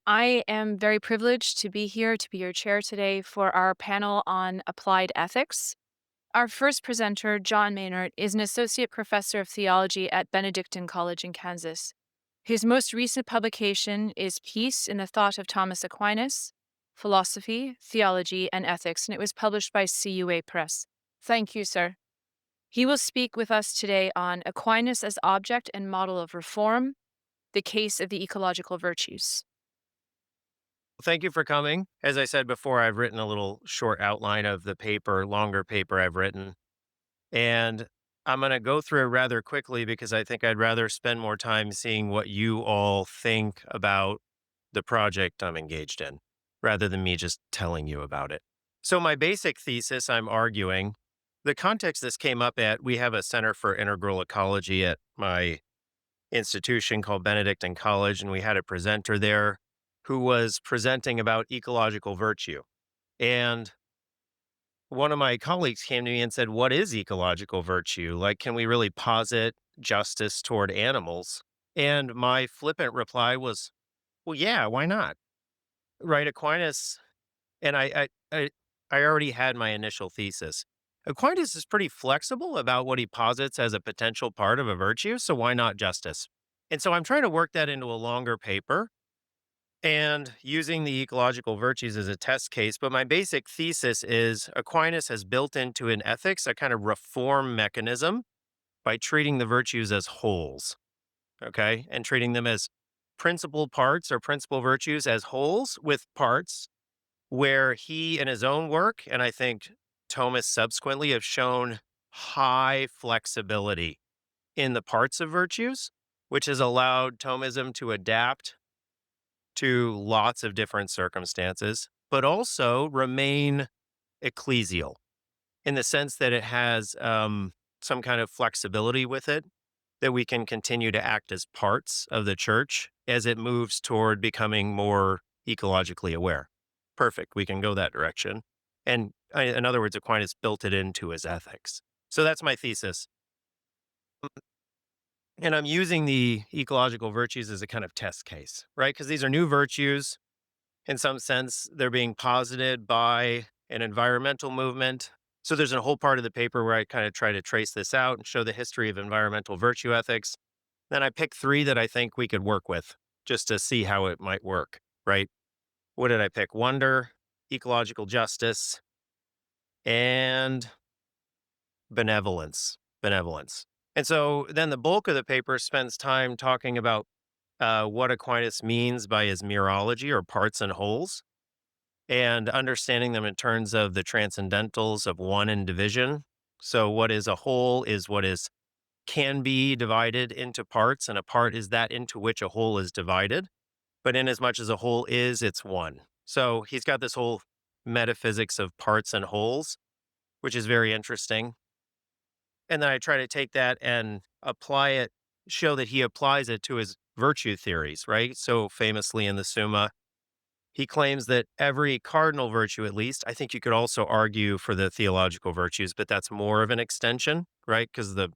I am very privileged to be here to be your chair today for our panel on applied ethics. Our first presenter, John Meinert, is an associate professor of theology at Benedictine College in Kansas. His most recent publication is Peace in the Thought of Thomas Aquinas, Philosophy, Theology, and Ethics, and it was published by CUA Press. Thank you, sir. He will speak with us today on Aquinas as object and model of reform, the case of the ecological virtues. Thank you for coming. As I said before, I've written a little short outline of the paper, longer paper I've written. And I'm going to go through it rather quickly because I think I'd rather spend more time seeing what you all think about the project I'm engaged in rather than me just telling you about it. So, my basic thesis, I'm arguing the context this came up at, we have a Center for Integral Ecology at my institution called Benedictine College, and we had a presenter there who was presenting about ecological virtue. And one of my colleagues came to me and said, "What is ecological virtue? Like, can we really posit justice toward animals?" And my flippant reply was, "Well, yeah, why not?" Right? Aquinas, and I already had my initial thesis. Aquinas is pretty flexible about what he posits as a potential part of a virtue, so why not justice? And so I'm trying to work that into a longer paper and using the ecological virtues as a test case. But my basic thesis is Aquinas has built into an ethics a kind of reform mechanism by treating the virtues as wholes, okay, and treating them as principal parts or principal virtues as wholes with parts where he, in his own work, and I think Thomas subsequently, have shown high flexibility in the parts of virtues, which has allowed Thomism to adapt to lots of different circumstances, but also remain ecclesial in the sense that it has some kind of flexibility with it, that we can continue to act as parts of the church as it moves toward becoming more ecologically aware. Perfect. We can go that direction. And in other words, Aquinas built it into his ethics. So that's my thesis. And I'm using the ecological virtues as a kind of test case, right? Because these are new virtues. In some sense, they're being posited by an environmental movement. So there's a whole part of the paper where I kind of try to trace this out and show the history of environmental virtue ethics. Then I pick three that I think we could work with just to see how it might work, right? What did I pick? Wonder, ecological justice, and benevolence. Benevolence. And so then the bulk of the paper spends time talking about what Aquinas means by his mereology or parts and wholes, and understanding them in terms of the transcendentals of one and division. So what is a whole is what is can be divided into parts, and a part is that into which a whole is divided. But in as much as a whole is, it's one. So he's got this whole metaphysics of parts and wholes, which is very interesting. And then I try to take that and apply it, show that he applies it to his virtue theories, right? So famously in the Summa, he claims that every cardinal virtue, at least, I think you could also argue for the theological virtues, but that's more of an extension, right? Because the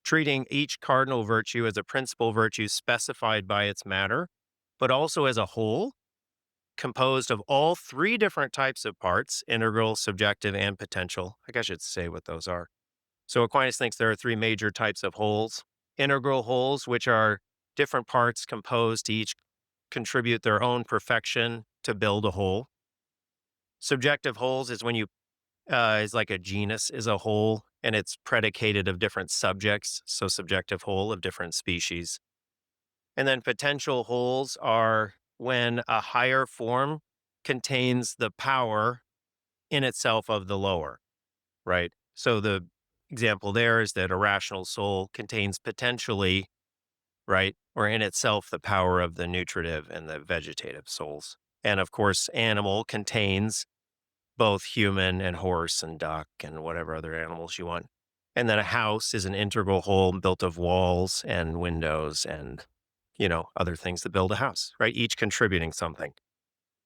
treating each cardinal virtue as a principal virtue specified by its matter, but also as a whole, composed of all three different types of parts: integral, subjective, and potential. I guess I should say what those are. So Aquinas thinks there are three major types of wholes: integral wholes, which are different parts composed to each contribute their own perfection to build a whole. Subjective wholes is when you is like a genus is a whole and it's predicated of different subjects, so subjective whole of different species. And then potential wholes are when a higher form contains the power in itself of the lower, right? So the example there is that a rational soul contains potentially, right, or in itself the power of the nutritive and the vegetative souls. And of course, animal contains both human and horse and duck and whatever other animals you want. And then a house is an integral whole built of walls and windows and, other things that build a house, right? Each contributing something.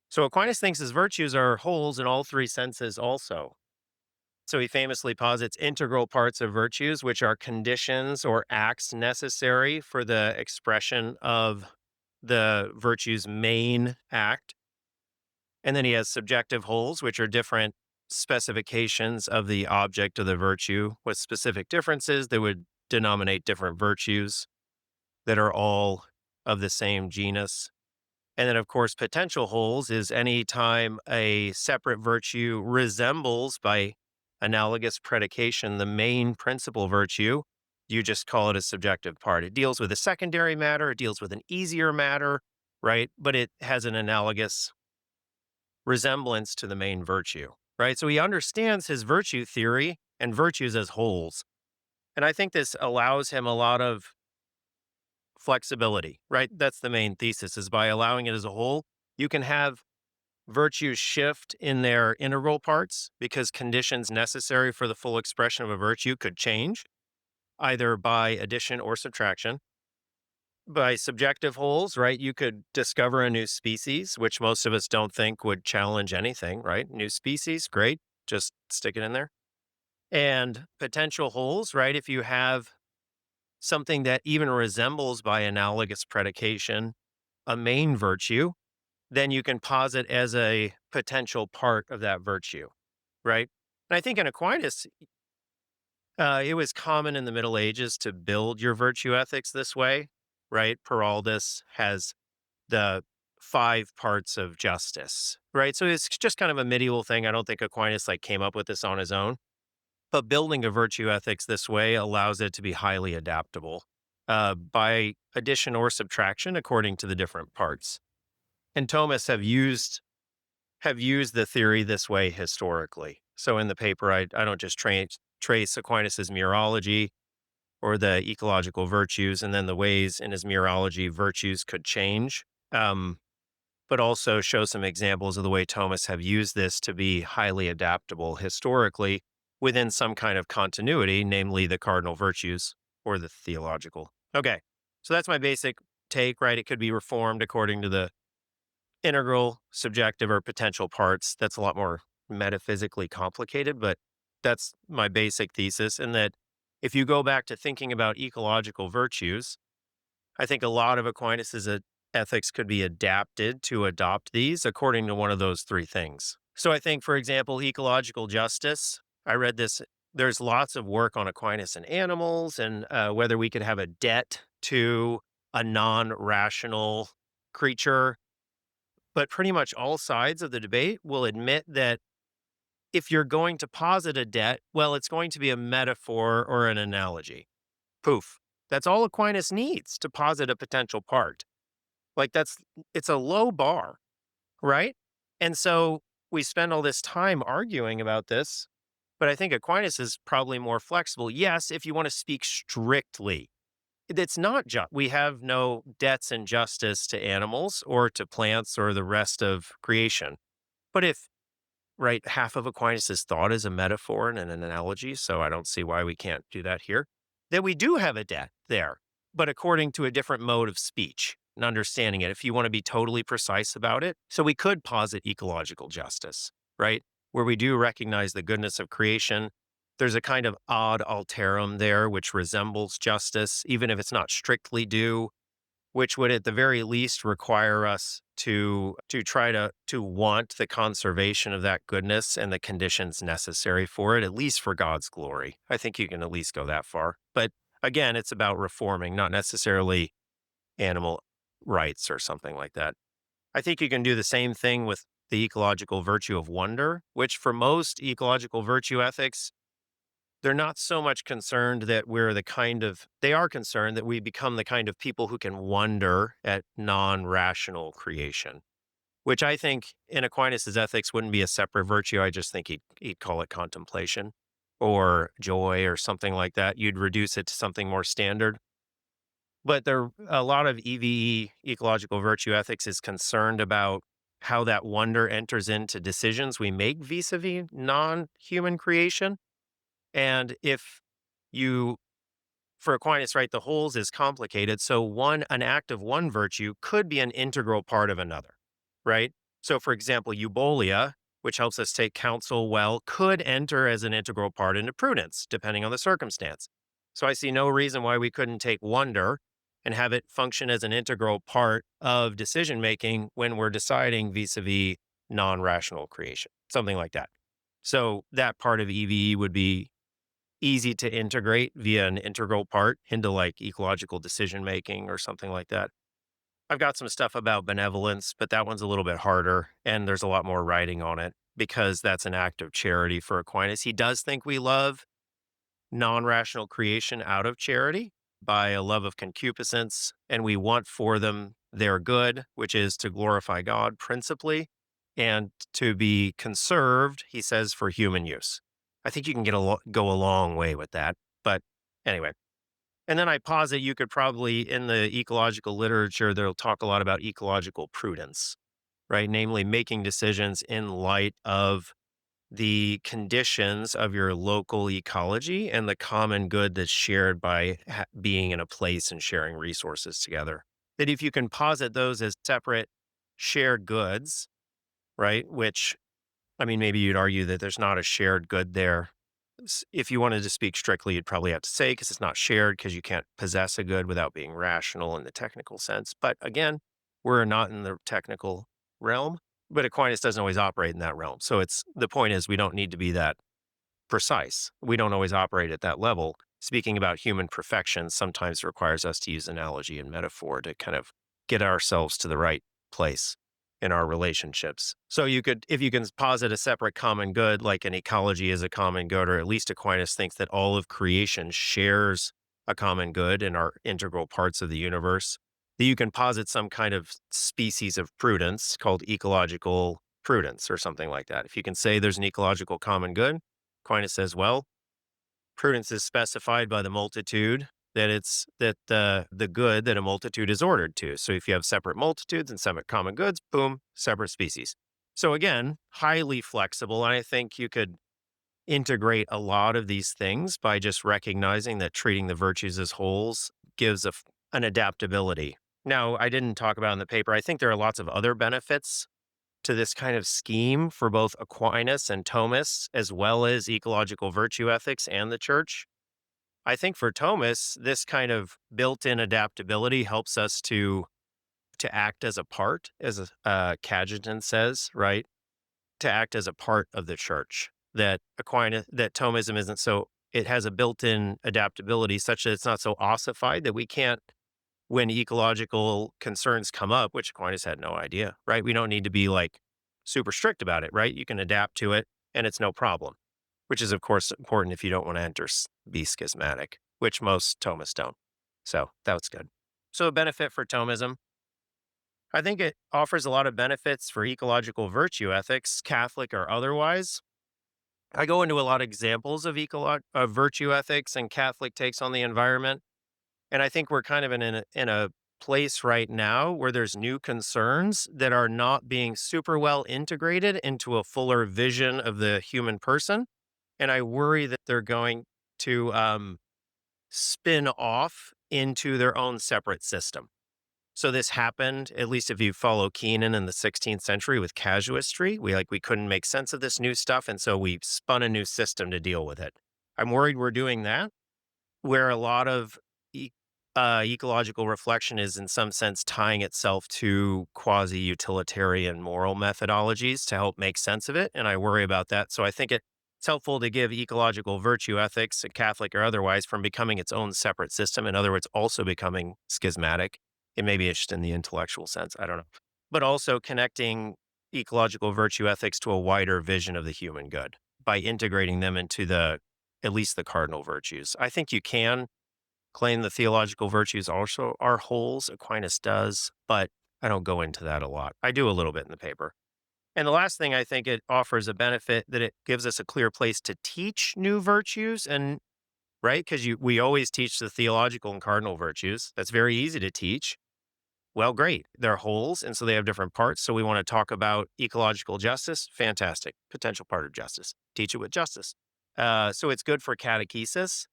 So Aquinas thinks his virtues are wholes in all three senses also. So he famously posits integral parts of virtues, which are conditions or acts necessary for the expression of the virtue's main act. And then he has subjective wholes, which are different specifications of the object of the virtue with specific differences that would denominate different virtues that are all of the same genus. And then, of course, potential wholes is any time a separate virtue resembles by analogous predication the main principal virtue, you just call it a subjective part. It deals with a secondary matter, it deals with an easier matter, right? But it has an analogous resemblance to the main virtue, right? So he understands his virtue theory and virtues as wholes. And I think this allows him a lot of flexibility, right? That's the main thesis is by allowing it as a whole, you can have virtues shift in their integral parts because conditions necessary for the full expression of a virtue could change either by addition or subtraction. By subjective wholes, right? You could discover a new species, which most of us don't think would challenge anything, right? New species, great. Just stick it in there. And potential wholes, right? If you have something that even resembles by analogous predication a main virtue, then you can posit as a potential part of that virtue, right? And I think in Aquinas, it was common in the Middle Ages to build your virtue ethics this way, right? Peraldus has the five parts of justice, right? So it's just kind of a medieval thing. I don't think Aquinas like came up with this on his own, but building a virtue ethics this way allows it to be highly adaptable by addition or subtraction according to the different parts. And Thomists have used the theory this way historically. So in the paper, I don't just trace Aquinas's mereology or the ecological virtues and then the ways in his mereology virtues could change, but also show some examples of the way Thomists have used this to be highly adaptable historically within some kind of continuity, namely the cardinal virtues or the theological. Okay, so that's my basic take, right? It could be reformed according to the integral, subjective, or potential parts. That's a lot more metaphysically complicated, but that's my basic thesis. And that if you go back to thinking about ecological virtues, I think a lot of Aquinas's ethics could be adapted to adopt these according to one of those three things. So I think, for example, ecological justice, I read this, there's lots of work on Aquinas and animals and whether we could have a debt to a non rational creature, but pretty much all sides of the debate will admit that if you're going to posit a debt, well, it's going to be a metaphor or an analogy. Poof. That's all Aquinas needs to posit a potential part. Like it's a low bar, right? And so we spend all this time arguing about this, but I think Aquinas is probably more flexible. Yes, if you want to speak strictly, it's not just, we have no debts and justice to animals or to plants or the rest of creation. But if, right, half of Aquinas's thought is a metaphor and an analogy, so I don't see why we can't do that here, then we do have a debt there, but according to a different mode of speech and understanding it, if you want to be totally precise about it. So we could posit ecological justice, right? Where we do recognize the goodness of creation. There's a kind of ad alterum there, which resembles justice, even if it's not strictly due, which would at the very least require us to try to want the conservation of that goodness and the conditions necessary for it, at least for God's glory. I think you can at least go that far. But again, it's about reforming, not necessarily animal rights or something like that. I think you can do the same thing with the ecological virtue of wonder, which for most ecological virtue ethics, they're not so much concerned that they are concerned that we become the kind of people who can wonder at non-rational creation, which I think in Aquinas's ethics wouldn't be a separate virtue. I just think he'd call it contemplation or joy or something like that. You'd reduce it to something more standard. But a lot of EVE, ecological virtue ethics, is concerned about how that wonder enters into decisions we make vis-a-vis non-human creation. And if you, for Aquinas, right, the wholes is complicated. So an act of one virtue could be an integral part of another, right? So for example, eubolia, which helps us take counsel well, could enter as an integral part into prudence, depending on the circumstance. So I see no reason why we couldn't take wonder and have it function as an integral part of decision making when we're deciding vis-a-vis non-rational creation, something like that. So that part of EVE would be easy to integrate via an integral part into like ecological decision making or something like that. I've got some stuff about benevolence, but that one's a little bit harder and there's a lot more writing on it because that's an act of charity for Aquinas. He does think we love non-rational creation out of charity by a love of concupiscence, and we want for them their good, which is to glorify God principally, and to be conserved, he says, for human use. I think you can go a long way with that. But anyway, and then I posit you could probably, in the ecological literature, they'll talk a lot about ecological prudence, right? Namely, making decisions in light of the conditions of your local ecology and the common good that's shared by being in a place and sharing resources together. That if you can posit those as separate shared goods, right? Which, I mean, maybe you'd argue that there's not a shared good there. If you wanted to speak strictly, you'd probably have to say because it's not shared because you can't possess a good without being rational in the technical sense. But again, we're not in the technical realm, but Aquinas doesn't always operate in that realm. So it's the point is we don't need to be that precise. We don't always operate at that level. Speaking about human perfection sometimes requires us to use analogy and metaphor to kind of get ourselves to the right place in our relationships. So you could, if you can posit a separate common good, like an ecology is a common good, or at least Aquinas thinks that all of creation shares a common good and are integral parts of the universe, that you can posit some kind of species of prudence called ecological prudence or something like that. If you can say there's an ecological common good, Aquinas says, well, prudence is specified by the multitude, that it's that the good that a multitude is ordered to. So if you have separate multitudes and separate common goods, boom, separate species. So again, highly flexible. And I think you could integrate a lot of these things by just recognizing that treating the virtues as wholes gives an adaptability. Now, I didn't talk about in the paper, I think there are lots of other benefits to this kind of scheme for both Aquinas and Thomas, as well as ecological virtue ethics and the church. I think for Thomas, this kind of built-in adaptability helps us to act as a part, as Cajetan says, right? To act as a part of the church. That that Thomism isn't so. It has a built-in adaptability such that it's not so ossified that we can't when ecological concerns come up, which Aquinas had no idea, right? We don't need to be like super strict about it, right? You can adapt to it and it's no problem, which is, of course, important if you don't want to be schismatic, which most Thomists don't. So that's good. So, a benefit for Thomism. I think it offers a lot of benefits for ecological virtue ethics, Catholic or otherwise. I go into a lot of examples of of virtue ethics and Catholic takes on the environment. And I think we're kind of in a place right now where there's new concerns that are not being super well integrated into a fuller vision of the human person. And I worry that they're going to spin off into their own separate system. So this happened, at least if you follow Keenan in the 16th century with casuistry, we couldn't make sense of this new stuff. And so we spun a new system to deal with it. I'm worried we're doing that where a lot of e- ecological reflection is in some sense tying itself to quasi-utilitarian moral methodologies to help make sense of it. And I worry about that. So I think it's helpful to give ecological virtue ethics, Catholic or otherwise, from becoming its own separate system. In other words, also becoming schismatic. It may be just in the intellectual sense. I don't know. But also connecting ecological virtue ethics to a wider vision of the human good by integrating them into at least the cardinal virtues. I think you can claim the theological virtues also are wholes. Aquinas does, but I don't go into that a lot. I do a little bit in the paper. And the last thing I think it offers a benefit that it gives us a clear place to teach new virtues and right because we always teach the theological and cardinal virtues. That's very easy to teach. Well, great. They're wholes, and so they have different parts. So we want to talk about ecological justice. Fantastic. Potential part of justice. Teach it with justice. So it's good for catechesis.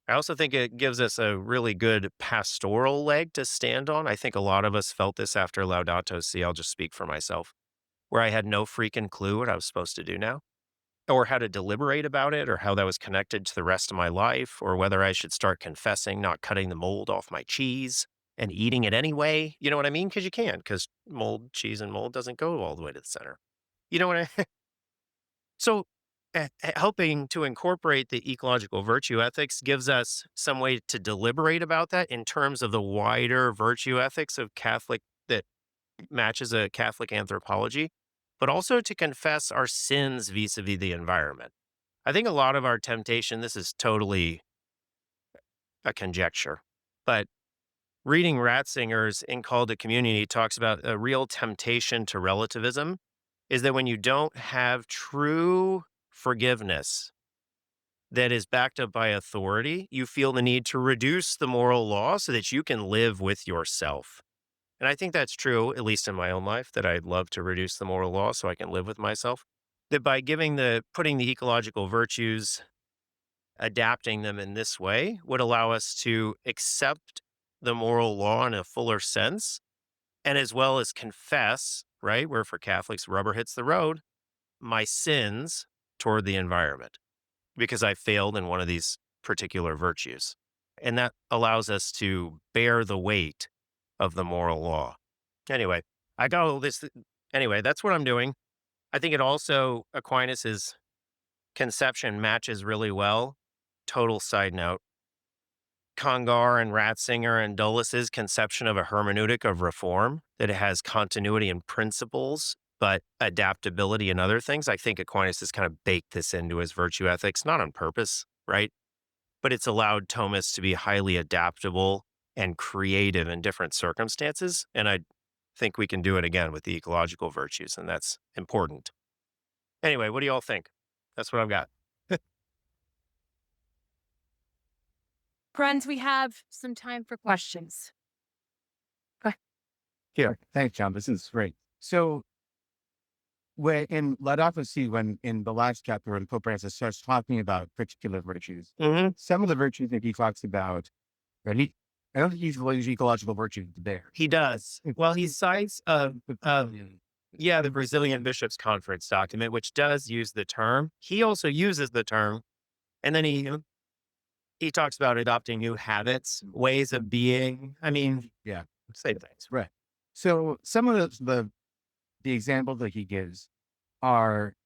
I also think it gives us a really good pastoral leg to stand on. I think a lot of us felt this after Laudato Si. I'll just speak for myself, where I had no freaking clue what I was supposed to do now, or how to deliberate about it, or how that was connected to the rest of my life, or whether I should start confessing not cutting the mold off my cheese. and eating it anyway. You know what I mean? Because you can, because mold, cheese, and mold doesn't go all the way to the center. You know what I So, helping to incorporate the ecological virtue ethics gives us some way to deliberate about that in terms of the wider virtue ethics of Catholic that matches a Catholic anthropology, but also to confess our sins vis-a-vis the environment. I think a lot of our temptation, this is totally a conjecture, but reading Ratzinger's in Call to Community talks about a real temptation to relativism is that when you don't have true forgiveness that is backed up by authority, you feel the need to reduce the moral law so that you can live with yourself. And I think that's true, at least in my own life, that I'd love to reduce the moral law so I can live with myself. That by putting the ecological virtues, adapting them in this way would allow us to accept the moral law in a fuller sense, and as well as confess, right? Where for Catholics, rubber hits the road, my sins toward the environment because I failed in one of these particular virtues. And that allows us to bear the weight of the moral law. Anyway, I got all this. Anyway, that's what I'm doing. I think it also, Aquinas's conception matches really well. Total side note. Congar and Ratzinger and Dulles' conception of a hermeneutic of reform, that it has continuity in principles, but adaptability in other things. I think Aquinas has kind of baked this into his virtue ethics, not on purpose, right? But it's allowed Thomists to be highly adaptable and creative in different circumstances. And I think we can do it again with the ecological virtues, and that's important. Anyway, what do you all think? That's what I've got. Friends, we have some time for questions. Yeah, thanks, John. This is great. So, let us see when in the last chapter, when Pope Francis starts talking about particular virtues, Hmm. some of the virtues that he talks about, right? I don't think he's going to use ecological virtues there. He does. Well, he cites, yeah, the Brazilian Bishops' Conference document, which does use the term. He also uses the term, and then he talks about adopting new habits, ways of being. I mean, Yeah, same things. right. So some of the examples that he gives are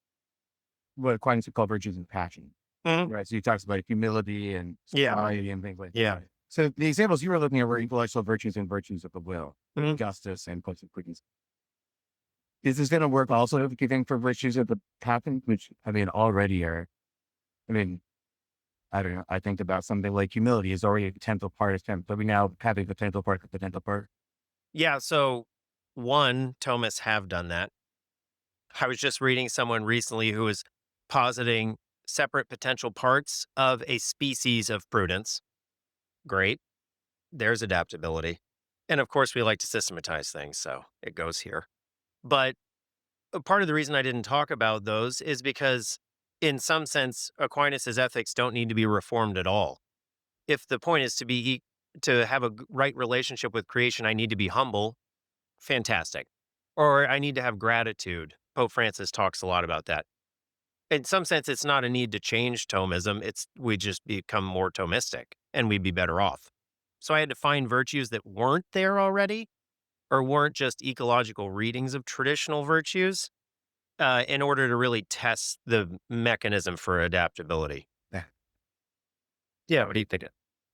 what Aquinas would call virtues of passion, Mhm. right? So he talks about humility and Yeah. sobriety and things like Yeah. that. So the examples you were looking at were intellectual virtues and virtues of the will, Mhm. justice and quickness. Is this going to work also, if you think, for virtues of the passion, which I mean already are? I mean, I don't know. I think about something like humility is already a potential part of temp, but we now have a potential part, a potential part. Yeah. So, one, Thomists have done that. I was just reading someone recently who was positing separate potential parts of a species of prudence. Great. There's adaptability. And of course, we like to systematize things. So it goes here. But part of the reason I didn't talk about those is because, in some sense, Aquinas's ethics don't need to be reformed at all. If the point is to have a right relationship with creation, I need to be humble. Fantastic. Or I need to have gratitude. Pope Francis talks a lot about that. In some sense, it's not a need to change Thomism. It's we just become more Thomistic and we'd be better off. So I had to find virtues that weren't there already or weren't just ecological readings of traditional virtues in order to really test the mechanism for adaptability. Yeah. Yeah, what do you think?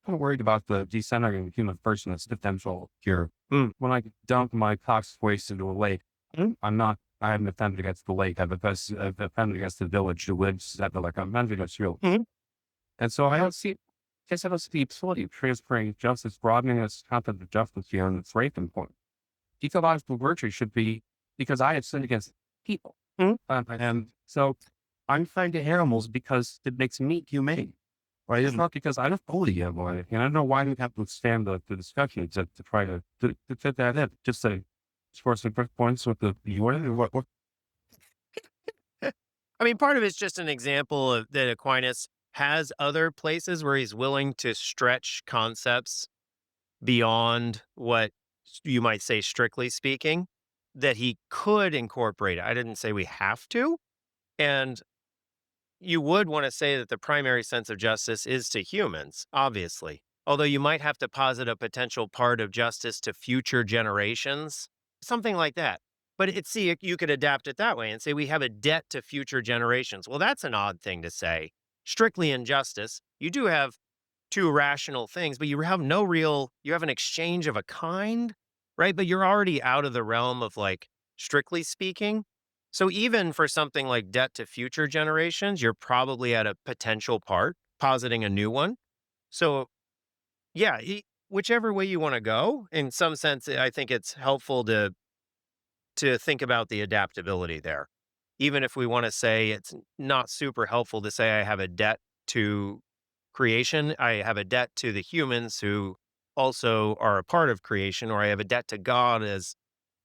I'm worried about the decentering the human person as potential cure. Mm. When I dump my toxic waste into a lake, Mm. I haven't offended against the lake. I've offended against the village who lives at the lake. I'm offended against you. Mhm. And so I don't see, guess I don't see the utility of transferring justice, broadening its concept of justice here and its raping point. Ecological virtue should be because I have sinned against people. Mhm. And so I'm kind to animals because it makes me humane. Right? It's not because I don't bully him or anything. I don't know why we have to expand the discussion to try to fit that in. Just say, score some quick points with the order. What? I mean, part of it's just an example of that Aquinas has other places where he's willing to stretch concepts beyond what you might say, strictly speaking, that he could incorporate. I didn't say we have to. And you would want to say that the primary sense of justice is to humans, obviously. although you might have to posit a potential part of justice to future generations, something like that. But see, you could adapt it that way and say we have a debt to future generations. Well, that's an odd thing to say. Strictly in justice, you do have two rational things, but you have no real, you have an exchange of a kind, right? But you're already out of the realm of like strictly speaking. So even for something like debt to future generations, you're probably at a potential part, positing a new one. So yeah, whichever way you want to go, in some sense, I think it's helpful to think about the adaptability there. Even if we want to say it's not super helpful to say I have a debt to creation, I have a debt to the humans who also are a part of creation, or I have a debt to God as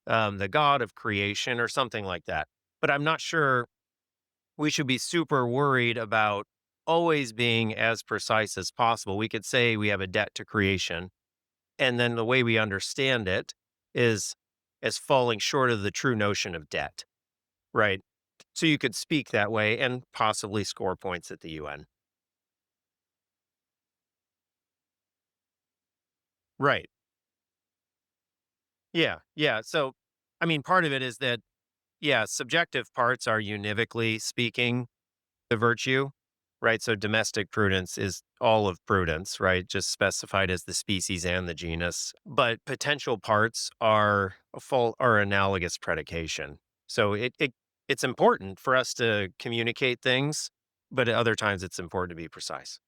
the God of creation, or something like that. But I'm not sure we should be super worried about always being as precise as possible. We could say we have a debt to creation, and then the way we understand it is as falling short of the true notion of debt, right? So you could speak that way and possibly score points at the UN. Right. Yeah. Yeah. So, I mean, part of it is that, yeah, subjective parts are univocally speaking the virtue, right? So domestic prudence is all of prudence, right? Just specified as the species and the genus. But potential parts are a full are analogous predication. So it's important for us to communicate things, but at other times it's important to be precise.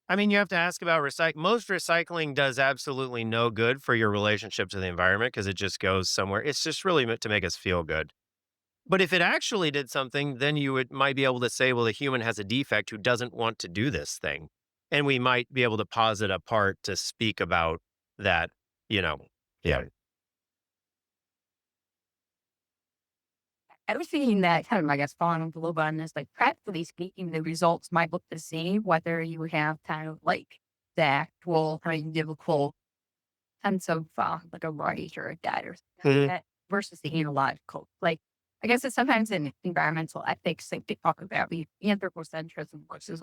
I mean, you have to ask about most recycling does absolutely no good for your relationship to the environment because it just goes somewhere. It's just really meant to make us feel good. But if it actually did something, then you might be able to say, well, the human has a defect who doesn't want to do this thing. And we might be able to posit a part to speak about that, you know. Yeah. I was thinking that kind of, I guess, following up a little bit on this, like practically speaking, the results might look the same, whether you have kind of like the actual kind of biblical sense of like a right or a debt or something like Mhm. that versus the analogical. Like, I guess it's sometimes in environmental ethics, like they talk about the anthropocentrism versus,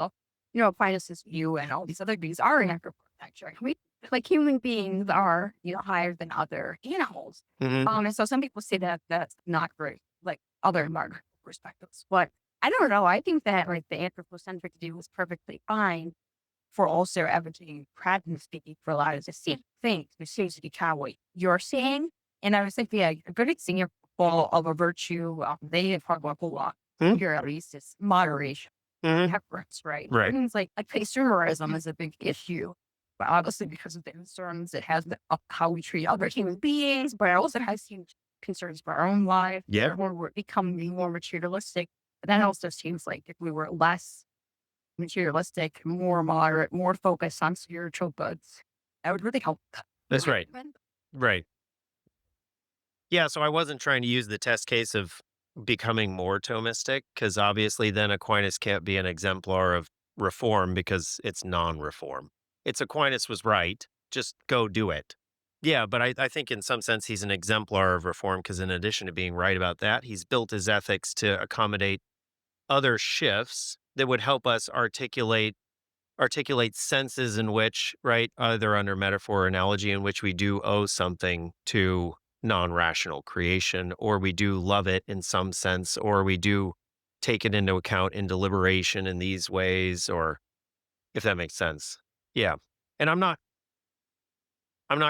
Aquinas' view and all these other views are in anthropocentric. We, like human beings are, higher than other animals. Mhm. And so some people say that that's not great, like other environmental perspectives. But I don't know. I think that like the anthropocentric view is perfectly fine for also everything practically speaking for a lot of the same things, which seems to be kind of what you're saying. And I was thinking, yeah, a good example of a virtue they have talked about a lot Mhm. here at least is moderation, Mhm. temperance, right? Right. Things like consumerism is a big issue. But obviously, because of the concerns it has of how we treat other human beings, but it also has huge concerns for our own life. Yeah. Where we're becoming more materialistic. But that also seems like if we were less materialistic, more moderate, more focused on spiritual goods. That would really help. That's right. Right. Yeah. So I wasn't trying to use the test case of becoming more Thomistic because obviously then Aquinas can't be an exemplar of reform because it's non reform. It's Aquinas was right. Just go do it. Yeah. But I think in some sense he's an exemplar of reform because in addition to being right about that, he's built his ethics to accommodate other shifts that would help us articulate senses in which, right, either under metaphor or analogy, in which we do owe something to non rational creation, or we do love it in some sense, or we do take it into account in deliberation in these ways, or if that makes sense. Yeah. And I'm not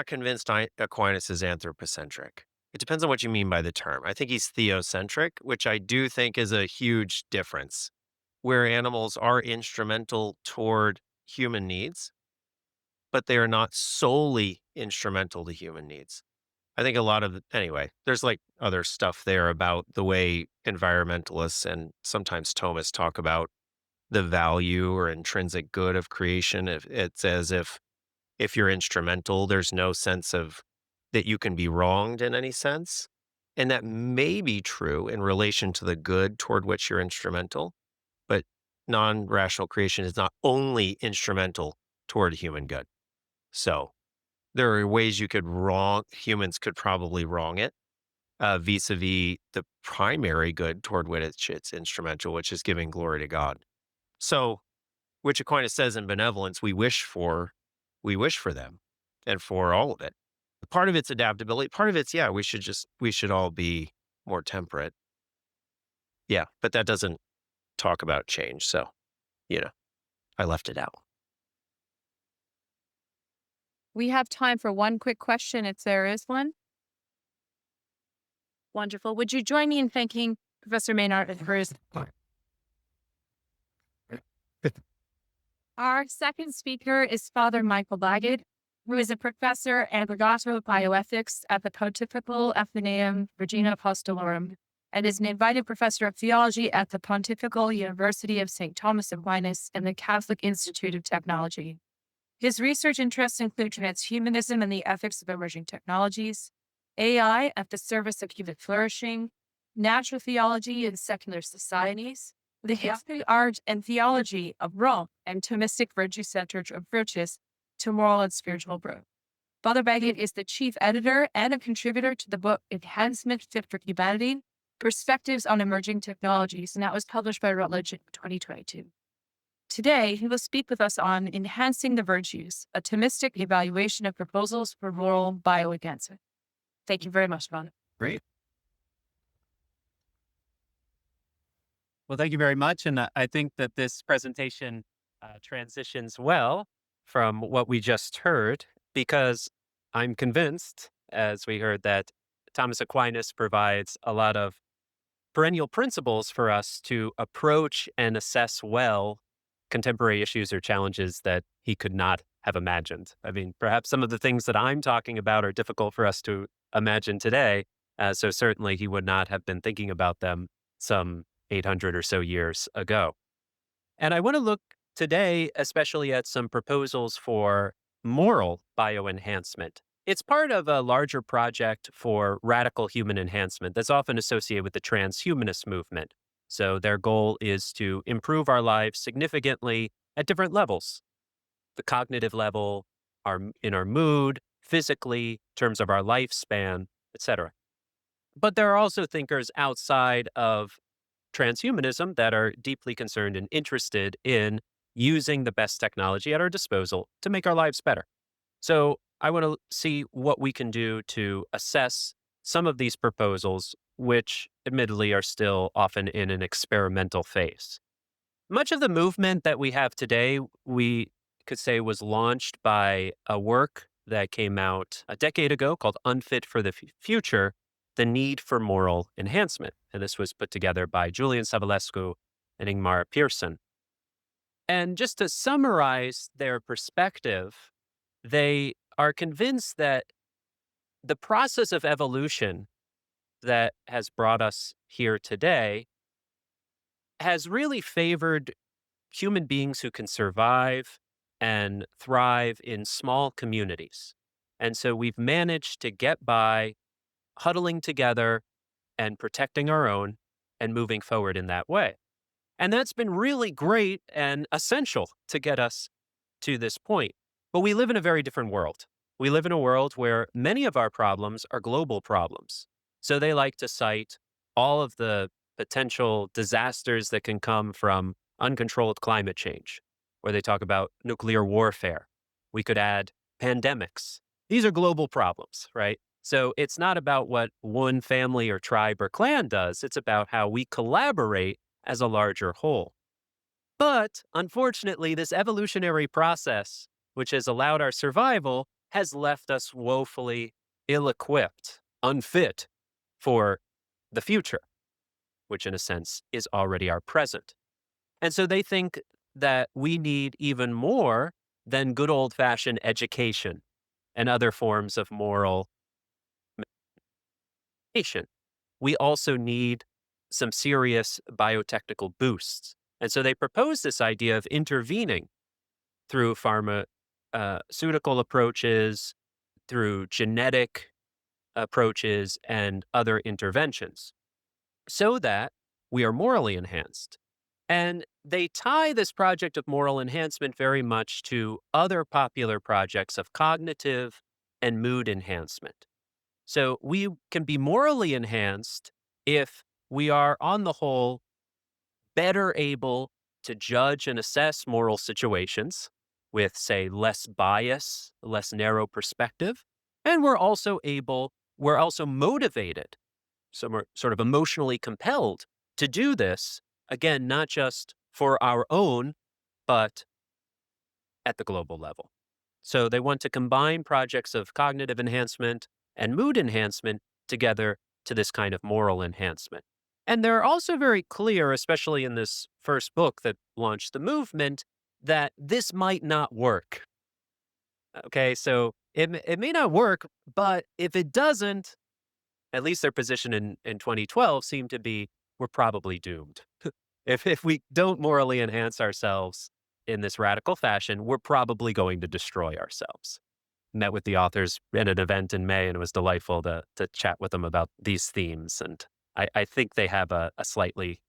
convinced Aquinas is anthropocentric. It depends on what you mean by the term. I think he's theocentric, which I do think is a huge difference, where animals are instrumental toward human needs, but they are not solely instrumental to human needs. I think a lot of anyway, there's like other stuff there about the way environmentalists and sometimes Thomists talk about the value or intrinsic good of creation. If it's as if you're instrumental, there's no sense of that you can be wronged in any sense. And that may be true in relation to the good toward which you're instrumental, but non-rational creation is not only instrumental toward human good. So there are ways you could humans could probably wrong it vis-a-vis the primary good toward which it's instrumental, which is giving glory to God. So, which Aquinas says in benevolence, we wish for them and for all of it. Part of it's adaptability. Part of it's, yeah, we should all be more temperate. Yeah. But that doesn't talk about change. So, you know, I left it out. We have time for one quick question if there is one. Wonderful. Would you join me in thanking Professor Meinert for his. Our second speaker is Father Michael Bagget, who is a professor and legato of bioethics at the Pontifical Athenaeum, Regina, Apostolorum, and is an invited professor of theology at the Pontifical University of St. Thomas Aquinas and the Catholic Institute of Technology. His research interests include transhumanism and the ethics of emerging technologies, AI at the service of human flourishing, natural theology in secular societies, the history, art, and theology of Rome, and Thomistic virtue-centered approaches to moral and spiritual growth. Father Baggot is the chief editor and a contributor to the book Enhancement Fit for Humanity, Perspectives on Emerging Technologies, and that was published by Routledge in 2022. Today, he will speak with us on Enhancing the Virtues, a Thomistic evaluation of proposals for moral bioenhancement. Thank you very much, Father. Great. Well, thank you very much. And I think that this presentation transitions well from what we just heard, because I'm convinced, as we heard, that Thomas Aquinas provides a lot of perennial principles for us to approach and assess well contemporary issues or challenges that he could not have imagined. I mean, perhaps some of the things that I'm talking about are difficult for us to imagine today. So certainly he would not have been thinking about them some 800 or so years ago. And I want to look today especially at some proposals for moral bioenhancement. It's part of a larger project for radical human enhancement that's often associated with the transhumanist movement. So their goal is to improve our lives significantly at different levels. The cognitive level, in our mood, physically, in terms of our lifespan, etc. But there are also thinkers outside of transhumanism that are deeply concerned and interested in using the best technology at our disposal to make our lives better. So I want to see what we can do to assess some of these proposals, which admittedly are still often in an experimental phase. Much of the movement that we have today, we could say, was launched by a work that came out a decade ago called Unfit for the Future, The Need for Moral Enhancement. And this was put together by Julian Savulescu and Ingmar Pearson. And just to summarize their perspective, they are convinced that the process of evolution that has brought us here today has really favored human beings who can survive and thrive in small communities. And so we've managed to get by huddling together and protecting our own and moving forward in that way. And that's been really great and essential to get us to this point. But we live in a very different world. We live in a world where many of our problems are global problems. So they like to cite all of the potential disasters that can come from uncontrolled climate change, where they talk about nuclear warfare. We could add pandemics. These are global problems, right? So it's not about what one family or tribe or clan does. It's about how we collaborate as a larger whole. But unfortunately, this evolutionary process, which has allowed our survival, has left us woefully ill-equipped, unfit for the future, which in a sense is already our present. And so they think that we need even more than good old-fashioned education and other forms of moral meditation. We also need some serious biotechnical boosts. And so they propose this idea of intervening through pharmaceutical approaches, through genetic approaches, and other interventions so that we are morally enhanced. And they tie this project of moral enhancement very much to other popular projects of cognitive and mood enhancement. So we can be morally enhanced if we are, on the whole, better able to judge and assess moral situations with, say, less bias, less narrow perspective. And we're also motivated, so we're sort of emotionally compelled to do this, again, not just for our own, but at the global level. So they want to combine projects of cognitive enhancement and mood enhancement together to this kind of moral enhancement. And they're also very clear, especially in this first book that launched the movement, that this might not work. Okay, so it may not work, but if it doesn't, at least their position in 2012 seemed to be we're probably doomed. If we don't morally enhance ourselves in this radical fashion, we're probably going to destroy ourselves. Met with the authors at an event in May, and it was delightful to chat with them about these themes. And I think they have a slightly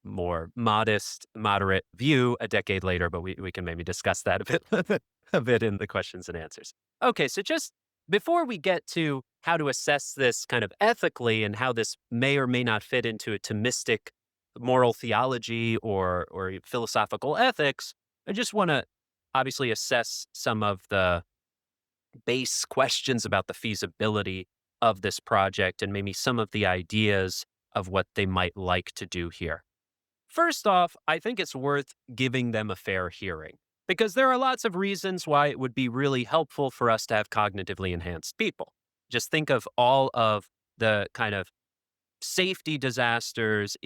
more modest, moderate view a decade later, but we can maybe discuss that a bit, a bit in the questions and answers. Okay, so just before we get to how to assess this kind of ethically and how this may or may not fit into a Thomistic moral theology or philosophical ethics, I just want to obviously assess some of the base questions about the feasibility of this project and maybe some of the ideas of what they might like to do here. First off, I think it's worth giving them a fair hearing because there are lots of reasons why it would be really helpful for us to have cognitively enhanced people. Just think of all of the kind of safety disasters,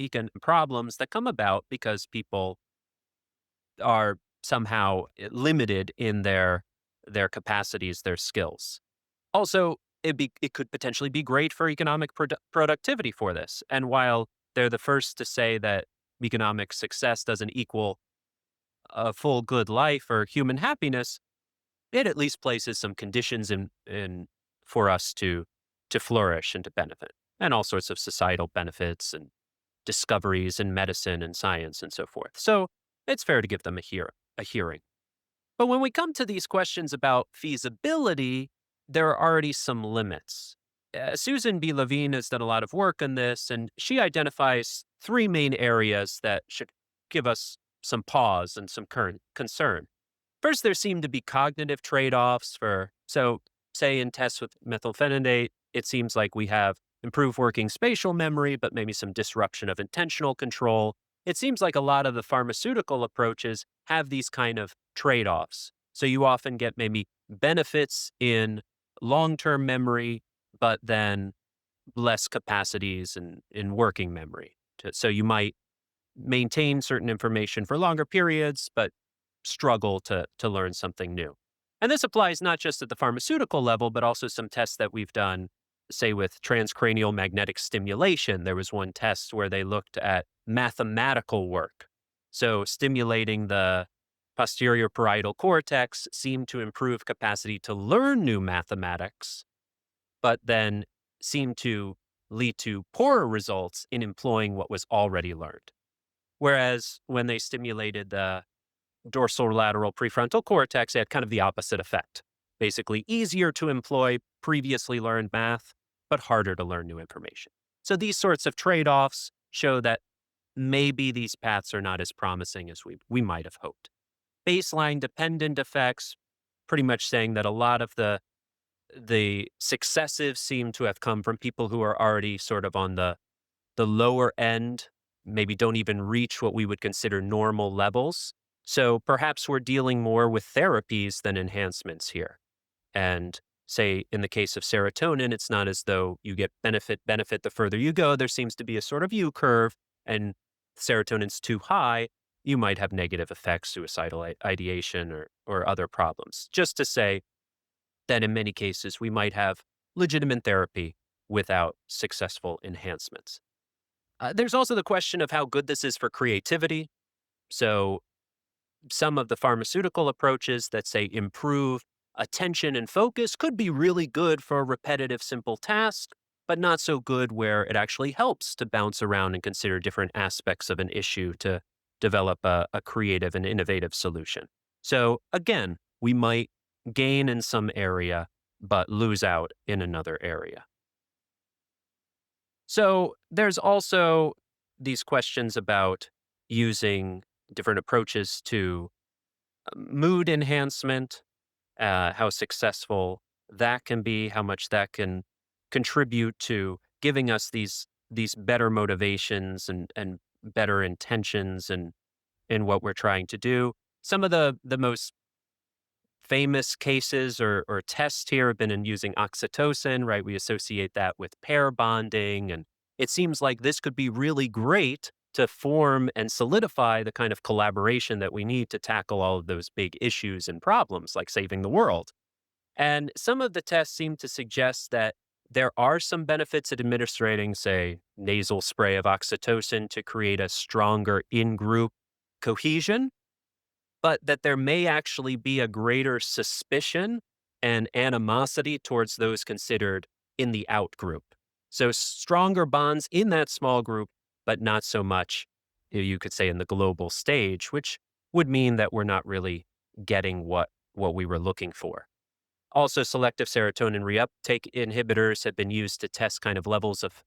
problems that come about because people are somehow limited in their capacities, their skills. Also, it could potentially be great for economic productivity for this. And while they're the first to say that economic success doesn't equal a full good life or human happiness, it at least places some conditions in for us to flourish and to benefit, and all sorts of societal benefits and discoveries in medicine and science and so forth. So it's fair to give them a hearing. But when we come to these questions about feasibility, there are already some limits. Susan B. Levine has done a lot of work on this, and she identifies three main areas that should give us some pause and some current concern. First, there seem to be cognitive trade-offs say in tests with methylphenidate, it seems like we have improved working spatial memory, but maybe some disruption of intentional control. It seems like a lot of the pharmaceutical approaches have these kind of trade-offs. So you often get maybe benefits in long-term memory, but then less capacities in working memory. So you might maintain certain information for longer periods, but struggle to learn something new. And this applies not just at the pharmaceutical level, but also some tests that we've done, say with transcranial magnetic stimulation. There was one test where they looked at mathematical work. So stimulating the posterior parietal cortex seemed to improve capacity to learn new mathematics, but then seemed to lead to poorer results in employing what was already learned. Whereas when they stimulated the dorsolateral prefrontal cortex, it had kind of the opposite effect. Basically, easier to employ previously learned math, but harder to learn new information. So these sorts of trade-offs show that maybe these paths are not as promising as we might have hoped. Baseline dependent effects, pretty much saying that a lot of the successes seem to have come from people who are already sort of on the lower end, maybe don't even reach what we would consider normal levels. So perhaps we're dealing more with therapies than enhancements here. And say in the case of serotonin, it's not as though you get benefit the further you go. There seems to be a sort of U curve, and serotonin's too high, you might have negative effects, suicidal ideation or other problems. Just to say that in many cases, we might have legitimate therapy without successful enhancements. There's also the question of how good this is for creativity. So some of the pharmaceutical approaches that say improve attention and focus could be really good for a repetitive, simple task, but not so good where it actually helps to bounce around and consider different aspects of an issue to develop a creative and innovative solution. So again, we might gain in some area, but lose out in another area. So there's also these questions about using different approaches to mood enhancement, how successful that can be, how much that can contribute to giving us these better motivations and better intentions in what we're trying to do. Some of the most famous cases or tests here have been in using oxytocin, right? We associate that with pair bonding, and it seems like this could be really great to form and solidify the kind of collaboration that we need to tackle all of those big issues and problems like saving the world. And some of the tests seem to suggest that there are some benefits at administering, say, nasal spray of oxytocin to create a stronger in group cohesion, but that there may actually be a greater suspicion and animosity towards those considered in the out group. So stronger bonds in that small group, but not so much, you could say, in the global stage, which would mean that we're not really getting what we were looking for. Also, selective serotonin reuptake inhibitors have been used to test kind of levels of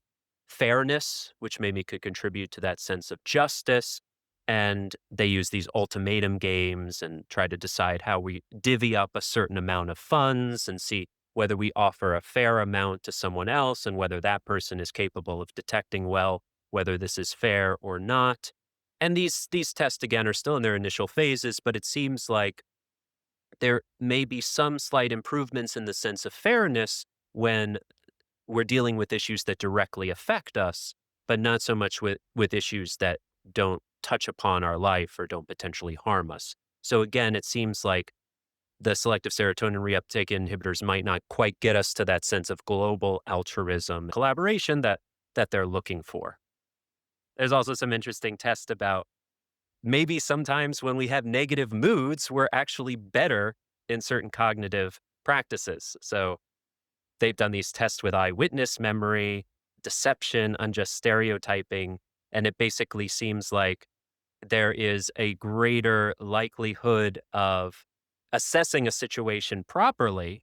fairness, which maybe could contribute to that sense of justice. And they use these ultimatum games and try to decide how we divvy up a certain amount of funds and see whether we offer a fair amount to someone else and whether that person is capable of detecting well whether this is fair or not. And these tests, again, are still in their initial phases, but it seems like there may be some slight improvements in the sense of fairness when we're dealing with issues that directly affect us, but not so much with issues that don't touch upon our life or don't potentially harm us. So again, it seems like the selective serotonin reuptake inhibitors might not quite get us to that sense of global altruism collaboration that they're looking for. There's also some interesting tests about maybe sometimes when we have negative moods, we're actually better in certain cognitive practices. So they've done these tests with eyewitness memory, deception, unjust stereotyping, and it basically seems like there is a greater likelihood of assessing a situation properly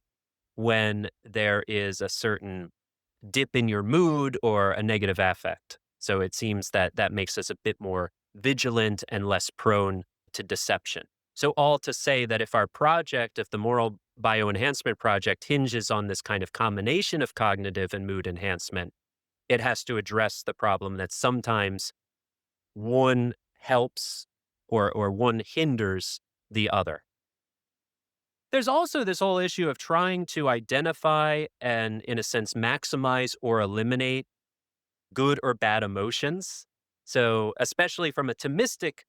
when there is a certain dip in your mood or a negative affect. So it seems that that makes us a bit more vigilant and less prone to deception. So all to say that if our project, if the moral bioenhancement project hinges on this kind of combination of cognitive and mood enhancement, it has to address the problem that sometimes one helps or one hinders the other. There's also this whole issue of trying to identify and, in a sense, maximize or eliminate good or bad emotions. So, especially from a Thomistic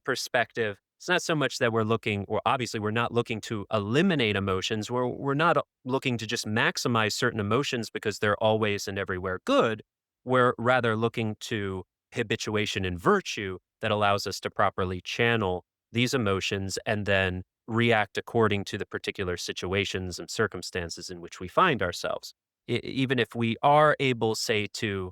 perspective, it's not so much that we're looking, or obviously we're not looking to eliminate emotions. We're not looking to just maximize certain emotions because they're always and everywhere good. We're rather looking to habituation and virtue that allows us to properly channel these emotions and then react according to the particular situations and circumstances in which we find ourselves. Even if we are able, say, to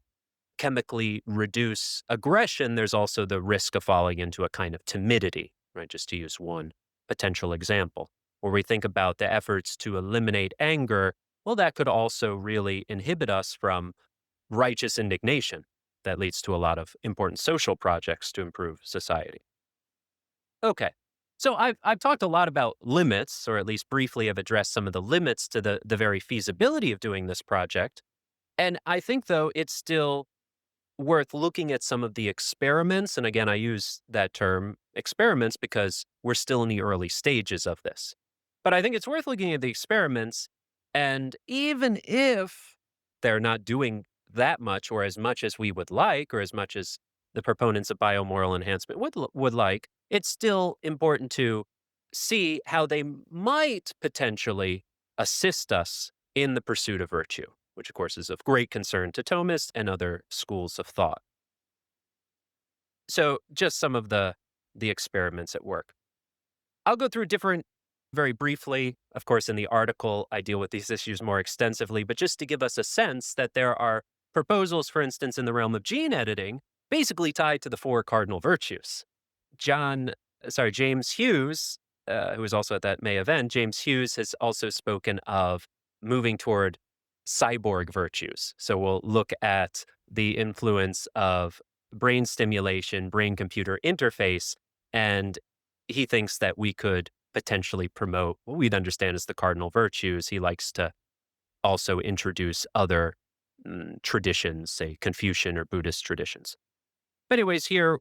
chemically reduce aggression, there's also the risk of falling into a kind of timidity, right? Just to use one potential example, where we think about the efforts to eliminate anger, well, that could also really inhibit us from righteous indignation that leads to a lot of important social projects to improve society. Okay. So I've talked a lot about limits, or at least briefly have addressed some of the limits to the very feasibility of doing this project. And I think, though, it's still worth looking at some of the experiments. And again, I use that term experiments because we're still in the early stages of this. But I think it's worth looking at the experiments. And even if they're not doing that much or as much as we would like, or as much as the proponents of biomoral enhancement would like, it's still important to see how they might potentially assist us in the pursuit of virtue, which of course is of great concern to Thomists and other schools of thought. So just some of the experiments at work. I'll go through different very briefly. Of course, in the article, I deal with these issues more extensively, but just to give us a sense that there are proposals, for instance, in the realm of gene editing, basically tied to the four cardinal virtues. James Hughes, who was also at that May event, James Hughes has also spoken of moving toward cyborg virtues. So we'll look at the influence of brain stimulation, brain computer interface, And he thinks that we could potentially promote what we'd understand as the cardinal virtues. He likes to also introduce other traditions, say Confucian or Buddhist traditions. But anyways, here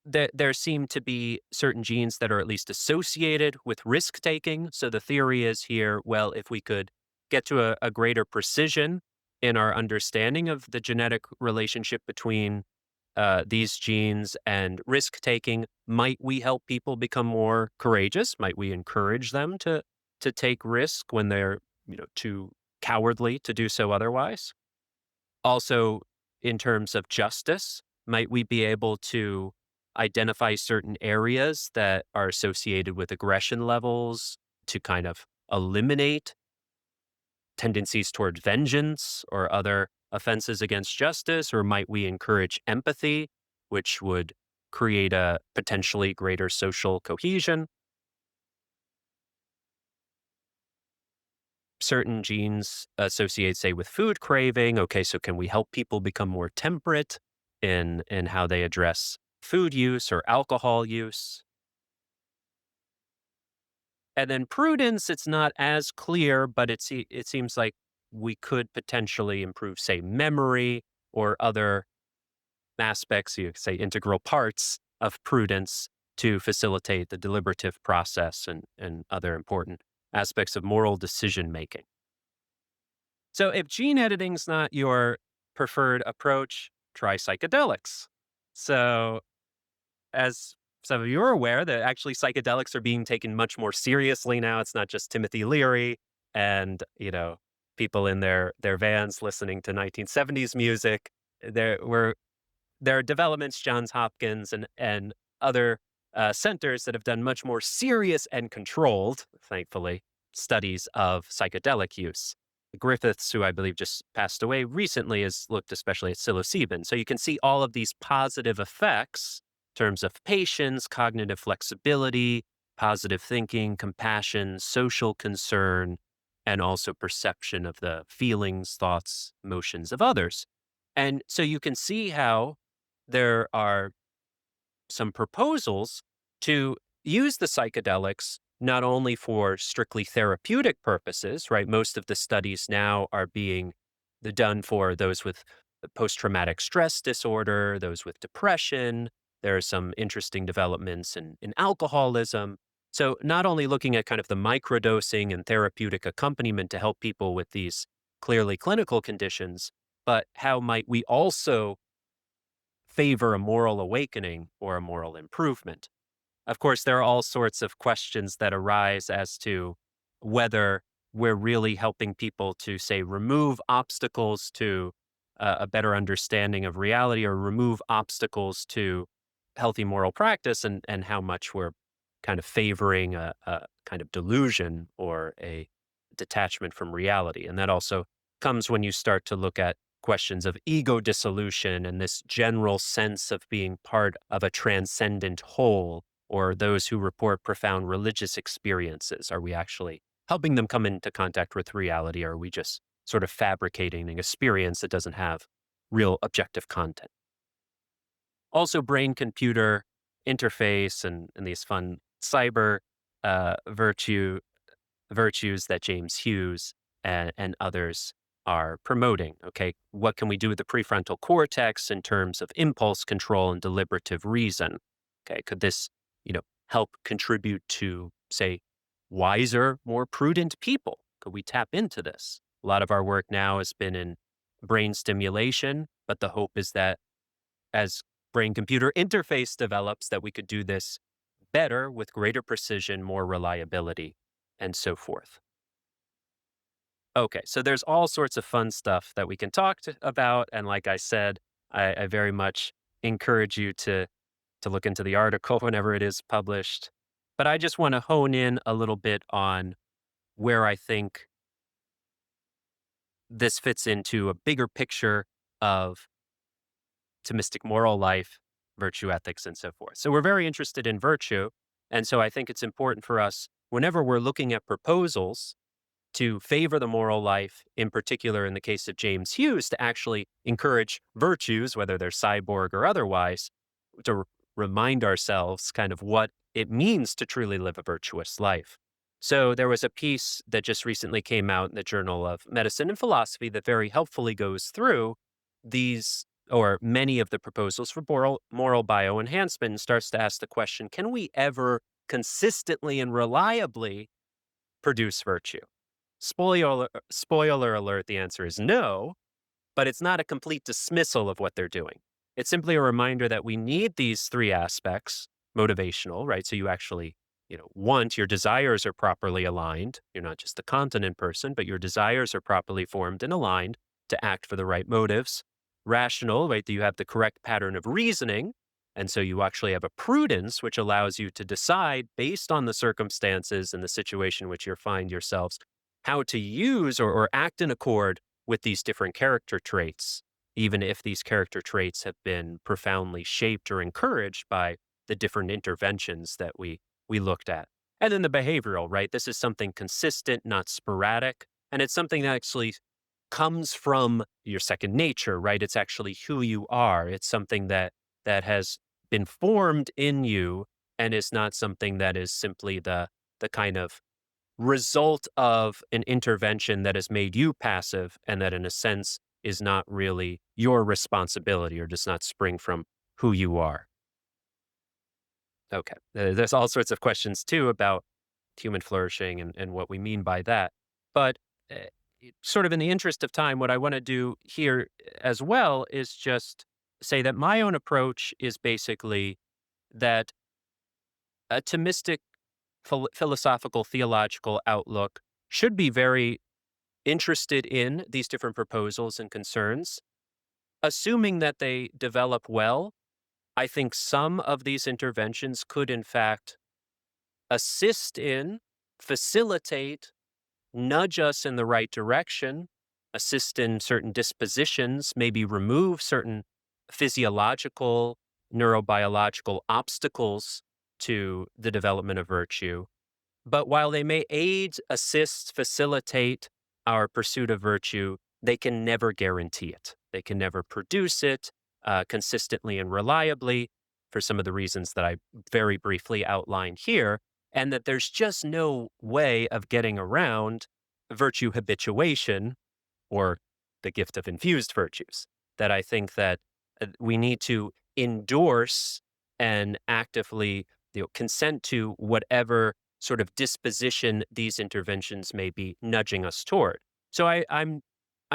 there seem to be certain genes that are at least associated with risk taking. So the theory is here, well, if we could get to a greater precision in our understanding of the genetic relationship between these genes and risk taking, might we help people become more courageous? Might we encourage them to take risk when they're too cowardly to do so otherwise? Also, in terms of justice, might we be able to identify certain areas that are associated with aggression levels to kind of eliminate tendencies toward vengeance or other offenses against justice? Or might we encourage empathy, which would create a potentially greater social cohesion? Certain genes associate, say, with food craving. Okay, so can we help people become more temperate in how they address food use or alcohol use? And then prudence, it's not as clear, but it seems like we could potentially improve, say, memory or other aspects, you could say integral parts of prudence to facilitate the deliberative process and other important aspects of moral decision making. So if gene editing's not your preferred approach, try psychedelics. So as some of you are aware, that actually psychedelics are being taken much more seriously now. It's not just Timothy Leary and, people in their vans listening to 1970s music. There are developments, Johns Hopkins and other centers that have done much more serious and controlled, thankfully, studies of psychedelic use. Griffiths, who I believe just passed away recently, has looked especially at psilocybin. So you can see all of these positive effects in terms of patience, cognitive flexibility, positive thinking, compassion, social concern, and also perception of the feelings, thoughts, emotions of others. And so you can see how there are some proposals to use the psychedelics not only for strictly therapeutic purposes, right? Most of the studies now are being done for those with post-traumatic stress disorder, those with depression. There are some interesting developments in alcoholism. So not only looking at kind of the microdosing and therapeutic accompaniment to help people with these clearly clinical conditions, but how might we also favor a moral awakening or a moral improvement? Of course, there are all sorts of questions that arise as to whether we're really helping people to, say, remove obstacles to a better understanding of reality or remove obstacles to healthy moral practice, and how much we're kind of favoring a kind of delusion or a detachment from reality. And that also comes when you start to look at questions of ego dissolution and this general sense of being part of a transcendent whole, or those who report profound religious experiences. Are we actually helping them come into contact with reality, or are we just sort of fabricating an experience that doesn't have real objective content? Also, brain computer interface and these fun cyber virtues that James Hughes and others are promoting. Okay, what can we do with the prefrontal cortex in terms of impulse control and deliberative reason? Okay, could this, help contribute to, say, wiser, more prudent people? Could we tap into this? A lot of our work now has been in brain stimulation, but the hope is that as brain computer interface develops, that we could do this better with greater precision, more reliability, and so forth. Okay, so there's all sorts of fun stuff that we can talk about. And like I said, I very much encourage you to look into the article whenever it is published. But I just want to hone in a little bit on where I think this fits into a bigger picture of Thomistic moral life, virtue ethics, and so forth. So we're very interested in virtue. And so I think it's important for us, whenever we're looking at proposals to favor the moral life, in particular in the case of James Hughes, to actually encourage virtues, whether they're cyborg or otherwise, to remind ourselves kind of what it means to truly live a virtuous life. So there was a piece that just recently came out in the Journal of Medicine and Philosophy that very helpfully goes through these or many of the proposals for moral bioenhancement and starts to ask the question, can we ever consistently and reliably produce virtue? Spoiler alert, the answer is no, but it's not a complete dismissal of what they're doing. It's simply a reminder that we need these three aspects, motivational, right? So you actually, want your desires are properly aligned. You're not just a continent person, but your desires are properly formed and aligned to act for the right motives. Rational, right? That you have the correct pattern of reasoning. And so you actually have a prudence, which allows you to decide based on the circumstances and the situation in which you find yourselves, how to use or act in accord with these different character traits, even if these character traits have been profoundly shaped or encouraged by the different interventions that we looked at. And then the behavioral, right? This is something consistent, not sporadic. And it's something that actually comes from your second nature, right? It's actually who you are. It's something that has been formed in you and is not something that is simply the kind of result of an intervention that has made you passive and that in a sense is not really your responsibility or does not spring from who you are. Okay. There's all sorts of questions too about human flourishing and what we mean by that. But uh, sort of in the interest of time, what I want to do here as well is just say that my own approach is basically that a Thomistic philosophical theological outlook should be very interested in these different proposals and concerns. Assuming that they develop well, I think some of these interventions could, in fact, assist in, facilitate, nudge us in the right direction, assist in certain dispositions, maybe remove certain physiological, neurobiological obstacles to the development of virtue. But while they may aid, assist, facilitate our pursuit of virtue, they can never guarantee it. They can never produce it consistently and reliably for some of the reasons that I very briefly outlined here, and that there's just no way of getting around virtue habituation or the gift of infused virtues. That I think that we need to endorse and actively consent to whatever sort of disposition these interventions may be nudging us toward. So I'm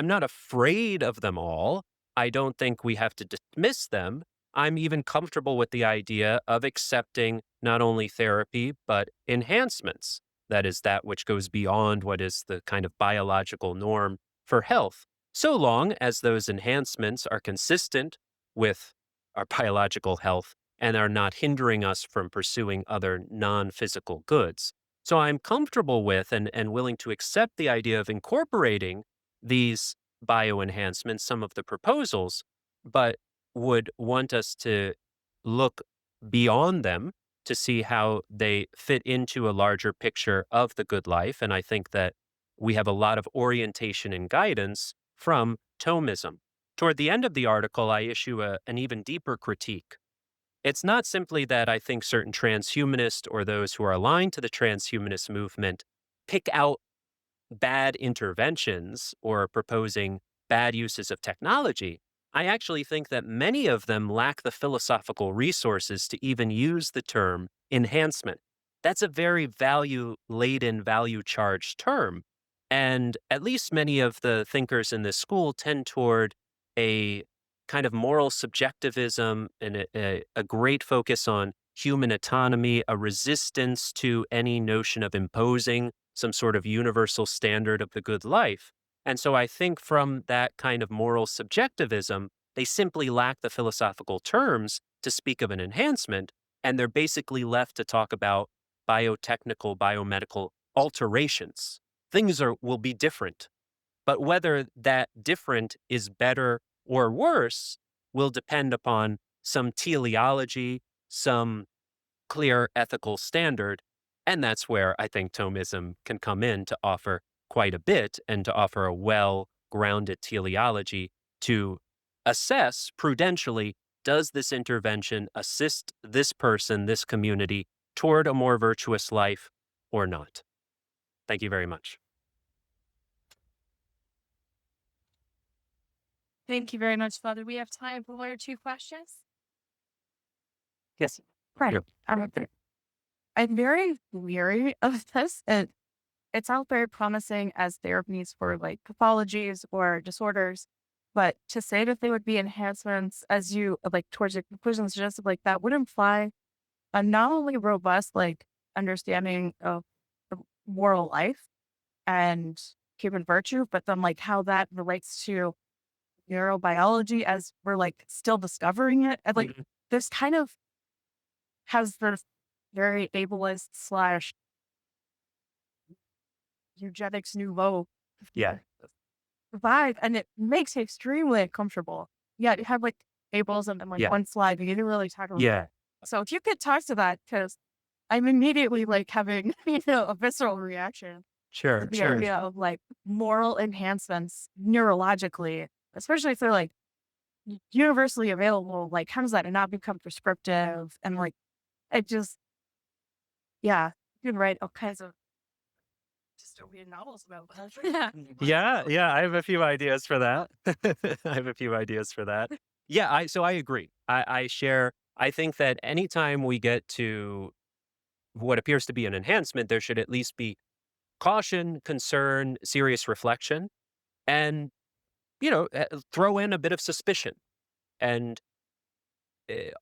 not afraid of them all. I don't think we have to dismiss them. I'm even comfortable with the idea of accepting not only therapy, but enhancements. That is that which goes beyond what is the kind of biological norm for health, so long as those enhancements are consistent with our biological health and are not hindering us from pursuing other non-physical goods. So I'm comfortable with and willing to accept the idea of incorporating these bioenhancements, some of the proposals, but would want us to look beyond them to see how they fit into a larger picture of the good life. And I think that we have a lot of orientation and guidance from Thomism. Toward the end of the article, I issue an even deeper critique. It's not simply that I think certain transhumanists or those who are aligned to the transhumanist movement pick out bad interventions or proposing bad uses of technology. I actually think that many of them lack the philosophical resources to even use the term enhancement. That's a very value-laden, value-charged term. And at least many of the thinkers in this school tend toward a kind of moral subjectivism and a great focus on human autonomy, a resistance to any notion of imposing some sort of universal standard of the good life. And so I think from that kind of moral subjectivism, they simply lack the philosophical terms to speak of an enhancement, and they're basically left to talk about biotechnical, biomedical alterations. Will be different, but whether that different is better or worse will depend upon some teleology, some clear ethical standard. And that's where I think Thomism can come in to offer quite a bit and to offer a well-grounded teleology to assess prudentially does this intervention assist this person, this community, toward a more virtuous life or not? Thank you very much. Thank you very much, Father. We have time for 1 or 2 questions. Yes. Right. Yep. I'm very weary of this. It sounds very promising as therapies for like pathologies or disorders, but to say that they would be enhancements as you like towards your conclusion suggested, like that would imply a not only robust like understanding of the moral life and human virtue, but then like how that relates to neurobiology as we're like still discovering it. And like this kind of has this very ableist slash eugenics nouveau Yeah. vibe, and it makes it extremely uncomfortable. Yeah, you have like ableism and like Yeah. one slide, but you didn't really talk about Yeah. it. So if you could talk to that, because I'm immediately like having a visceral reaction to Sure. the Sure. idea of like moral enhancements neurologically, especially if they're like universally available. Like, how does that not become prescriptive? And like, it just, yeah, you can write all kinds of dystopian novels about that. Yeah, yeah, I have a few ideas for that. I have a few ideas for that. Yeah, I agree. I share. I think that anytime we get to what appears to be an enhancement, there should at least be caution, concern, serious reflection, and throw in a bit of suspicion, and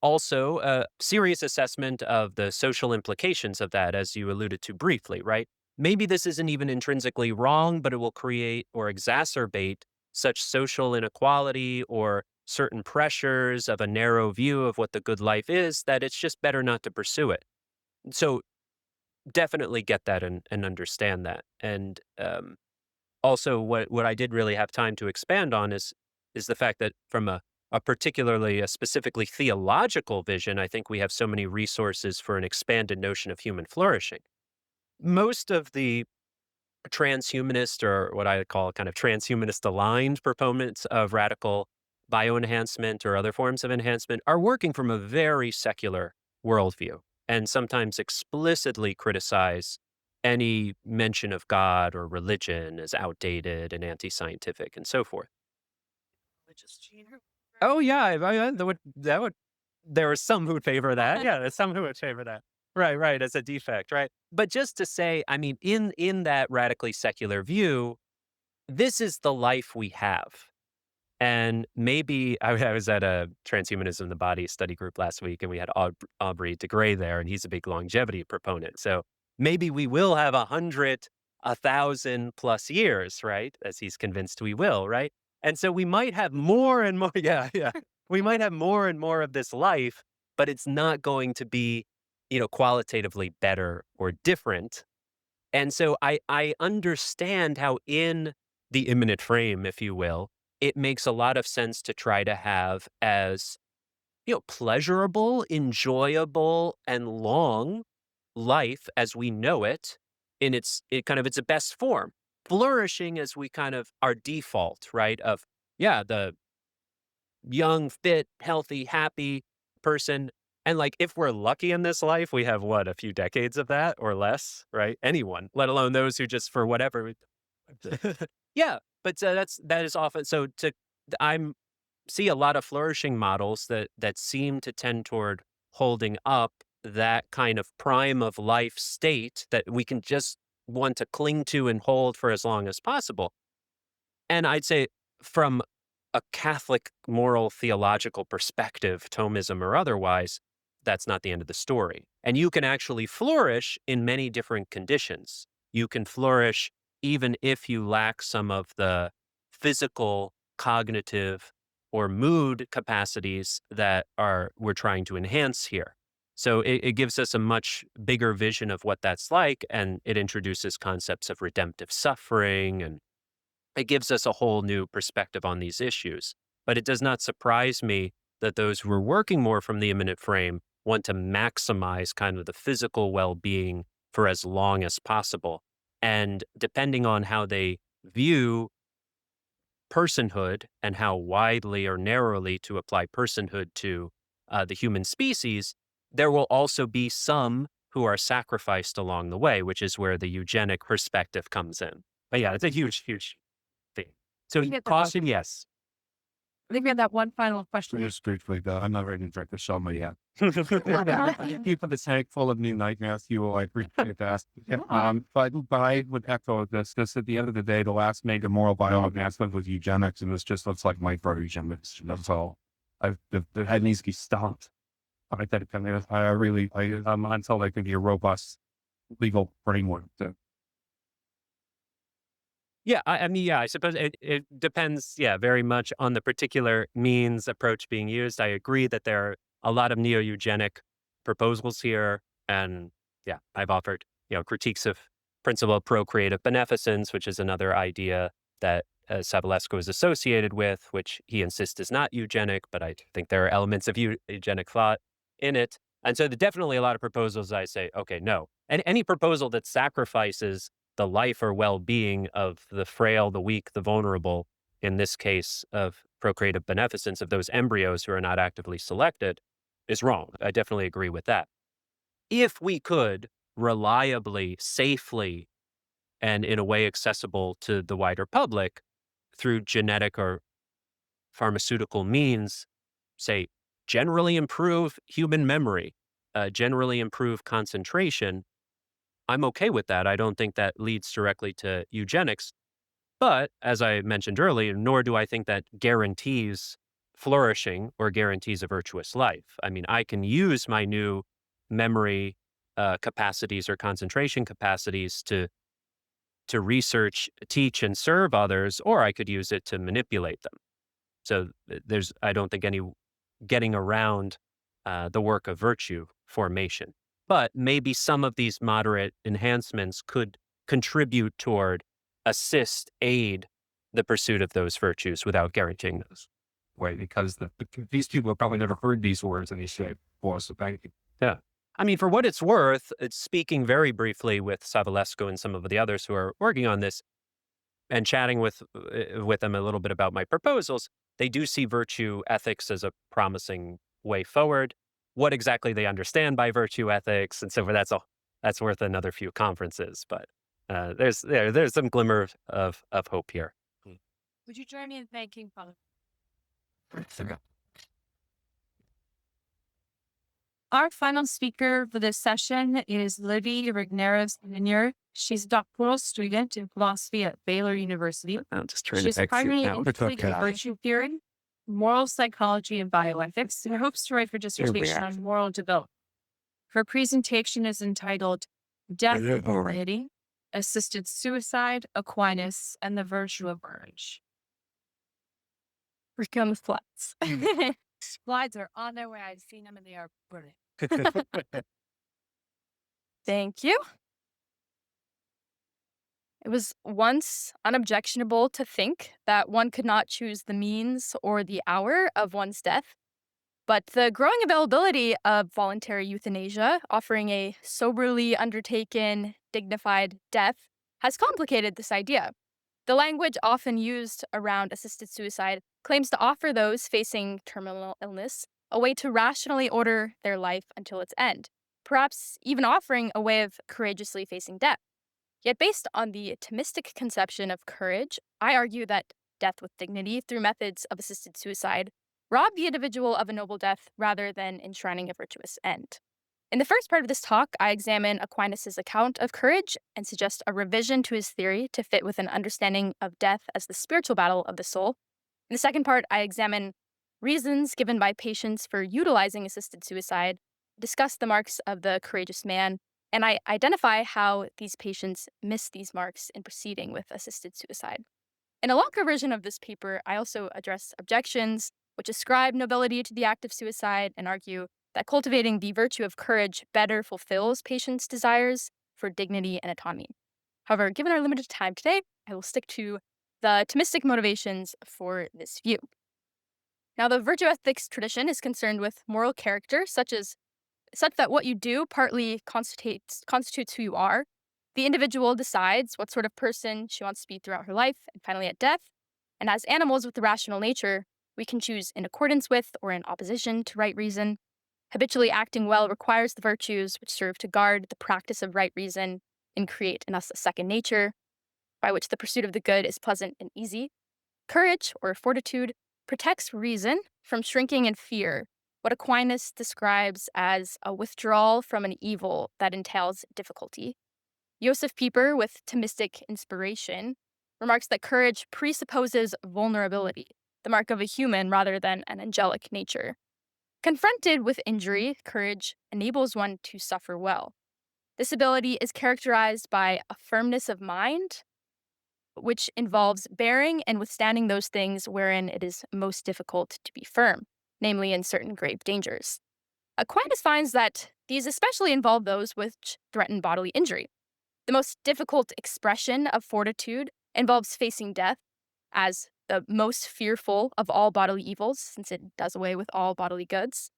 also a serious assessment of the social implications of that, as you alluded to briefly, right? Maybe this isn't even intrinsically wrong, but it will create or exacerbate such social inequality or certain pressures of a narrow view of what the good life is that it's just better not to pursue it. So definitely get that and understand that. And also, what I did really have time to expand on is the fact that from a particularly a specifically theological vision, I think we have so many resources for an expanded notion of human flourishing. Most of the transhumanist, or what I call kind of transhumanist aligned proponents of radical bioenhancement or other forms of enhancement, are working from a very secular worldview and sometimes explicitly criticize any mention of God or religion as outdated and anti-scientific and so forth. Oh yeah, that would there are some who would favor that. Yeah, there's some who would favor that. Right, right, as a defect, right? But just to say, I mean, in that radically secular view, this is the life we have. And maybe I was at a transhumanism in the body study group last week, and we had Aubrey de Grey there, and he's a big longevity proponent. So maybe we will have 100, 1,000 plus years, right? As he's convinced we will, right? And so we might have more and more. Yeah, yeah. We might have more and more of this life, but it's not going to be, qualitatively better or different. And so I understand how in the imminent frame, if you will, it makes a lot of sense to try to have as, pleasurable, enjoyable, and long life as we know it in its best form. Flourishing as we kind of our default, right? Of yeah, the young, fit, healthy, happy person. And like, if we're lucky in this life, we have what, a few decades of that or less, right? Anyone, let alone those who just for whatever. Yeah, but that is often so. I'm see a lot of flourishing models that seem to tend toward holding up that kind of prime of life state that we can just want to cling to and hold for as long as possible. And I'd say from a Catholic moral theological perspective, Thomism or otherwise, that's not the end of the story. And you can actually flourish in many different conditions. You can flourish even if you lack some of the physical, cognitive, or mood capacities that we're trying to enhance here. So it gives us a much bigger vision of what that's like, and it introduces concepts of redemptive suffering, and it gives us a whole new perspective on these issues. But it does not surprise me that those who are working more from the imminent frame want to maximize kind of the physical well-being for as long as possible. And depending on how they view personhood and how widely or narrowly to apply personhood to the human species, there will also be some who are sacrificed along the way, which is where the eugenic perspective comes in. But yeah, it's a huge, huge thing. So caution, yes. I think we have that one final question. Just briefly, though, I'm not ready to direct the show yet. Keep the tank full of new nightmares. You will appreciate that. But I would echo this. Because at the end of the day, the last major moral bioenhancement was eugenics, and this just looks like microeugenics. That's all. The head needs to be stopped. I think until there can be a robust legal framework. Yeah, I mean, yeah, I suppose it depends, very much on the particular means approach being used. I agree that there are a lot of neo-eugenic proposals here. And yeah, I've offered, critiques of principle of procreative beneficence, which is another idea that Savulescu is associated with, which he insists is not eugenic, but I think there are elements of eugenic thought in it. And so definitely a lot of proposals I say, okay, no. And any proposal that sacrifices the life or well-being of the frail, the weak, the vulnerable, in this case of procreative beneficence of those embryos who are not actively selected, is wrong. I definitely agree with that. If we could reliably, safely, and in a way accessible to the wider public through genetic or pharmaceutical means, say, generally improve human memory, generally improve concentration, I'm okay with that. I don't think that leads directly to eugenics. But as I mentioned earlier, nor do I think that guarantees flourishing or guarantees a virtuous life. I mean, I can use my new memory capacities or concentration capacities to research, teach, and serve others, or I could use it to manipulate them. So I don't think any getting around the work of virtue formation. But maybe some of these moderate enhancements could contribute toward, aid the pursuit of those virtues without guaranteeing those. Way, because these people have probably never heard these words in any shape or so thank you. Yeah. I mean, for what it's worth, it's speaking very briefly with Savulescu and some of the others who are working on this and chatting with them a little bit about my proposals, they do see virtue ethics as a promising way forward. What exactly they understand by virtue ethics and so forth, that's worth another few conferences. But there's some glimmer of hope here. Would you join me in thanking Father? Our final speaker for this session is Libby Regina. She's a doctoral student in philosophy at Baylor University. I'm just trying She's to exit primarily now. interested in virtue theory, moral psychology, and bioethics, and hopes to write her dissertation on moral development. Her presentation is entitled Death and Dignity, Assisted Suicide, Aquinas, and the Virtue of Courage. Here come the slides. Slides are on their way. I've seen them and they are brilliant. Thank you. It was once unobjectionable to think that one could not choose the means or the hour of one's death. But the growing availability of voluntary euthanasia, offering a soberly undertaken, dignified death, has complicated this idea. The language often used around assisted suicide claims to offer those facing terminal illness a way to rationally order their life until its end, perhaps even offering a way of courageously facing death. Yet based on the Thomistic conception of courage, I argue that death with dignity through methods of assisted suicide rob the individual of a noble death rather than enshrining a virtuous end. In the first part of this talk, I examine Aquinas' account of courage and suggest a revision to his theory to fit with an understanding of death as the spiritual battle of the soul. In the second part, I examine reasons given by patients for utilizing assisted suicide, discuss the marks of the courageous man, and I identify how these patients miss these marks in proceeding with assisted suicide. In a longer version of this paper, I also address objections which ascribe nobility to the act of suicide and argue that cultivating the virtue of courage better fulfills patients' desires for dignity and autonomy. However, given our limited time today, I will stick to the Thomistic motivations for this view. Now, the virtue ethics tradition is concerned with moral character, such that what you do partly constitutes who you are. The individual decides what sort of person she wants to be throughout her life and finally at death. And as animals with a rational nature, we can choose in accordance with or in opposition to right reason. Habitually acting well requires the virtues which serve to guard the practice of right reason and create in us a second nature, by which the pursuit of the good is pleasant and easy. Courage, or fortitude, protects reason from shrinking in fear, what Aquinas describes as a withdrawal from an evil that entails difficulty. Joseph Pieper, with Thomistic inspiration, remarks that courage presupposes vulnerability, the mark of a human rather than an angelic nature. Confronted with injury, courage enables one to suffer well. This ability is characterized by a firmness of mind, which involves bearing and withstanding those things wherein it is most difficult to be firm, namely in certain grave dangers. Aquinas finds that these especially involve those which threaten bodily injury. The most difficult expression of fortitude involves facing death as the most fearful of all bodily evils, since it does away with all bodily goods.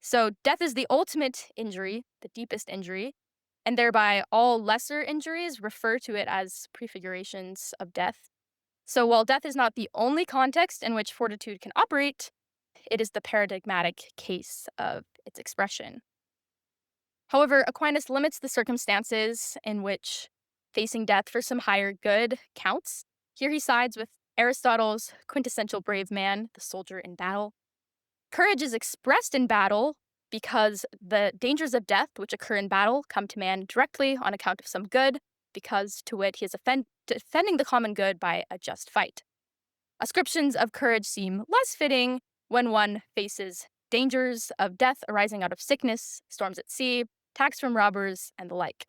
So death is the ultimate injury, the deepest injury, and thereby all lesser injuries refer to it as prefigurations of death. So while death is not the only context in which fortitude can operate, it is the paradigmatic case of its expression. However, Aquinas limits the circumstances in which facing death for some higher good counts. Here he sides with Aristotle's quintessential brave man, the soldier in battle. Courage is expressed in battle because the dangers of death which occur in battle come to man directly on account of some good, because, to wit, he is defending the common good by a just fight. Ascriptions of courage seem less fitting when one faces dangers of death arising out of sickness, storms at sea, attacks from robbers, and the like.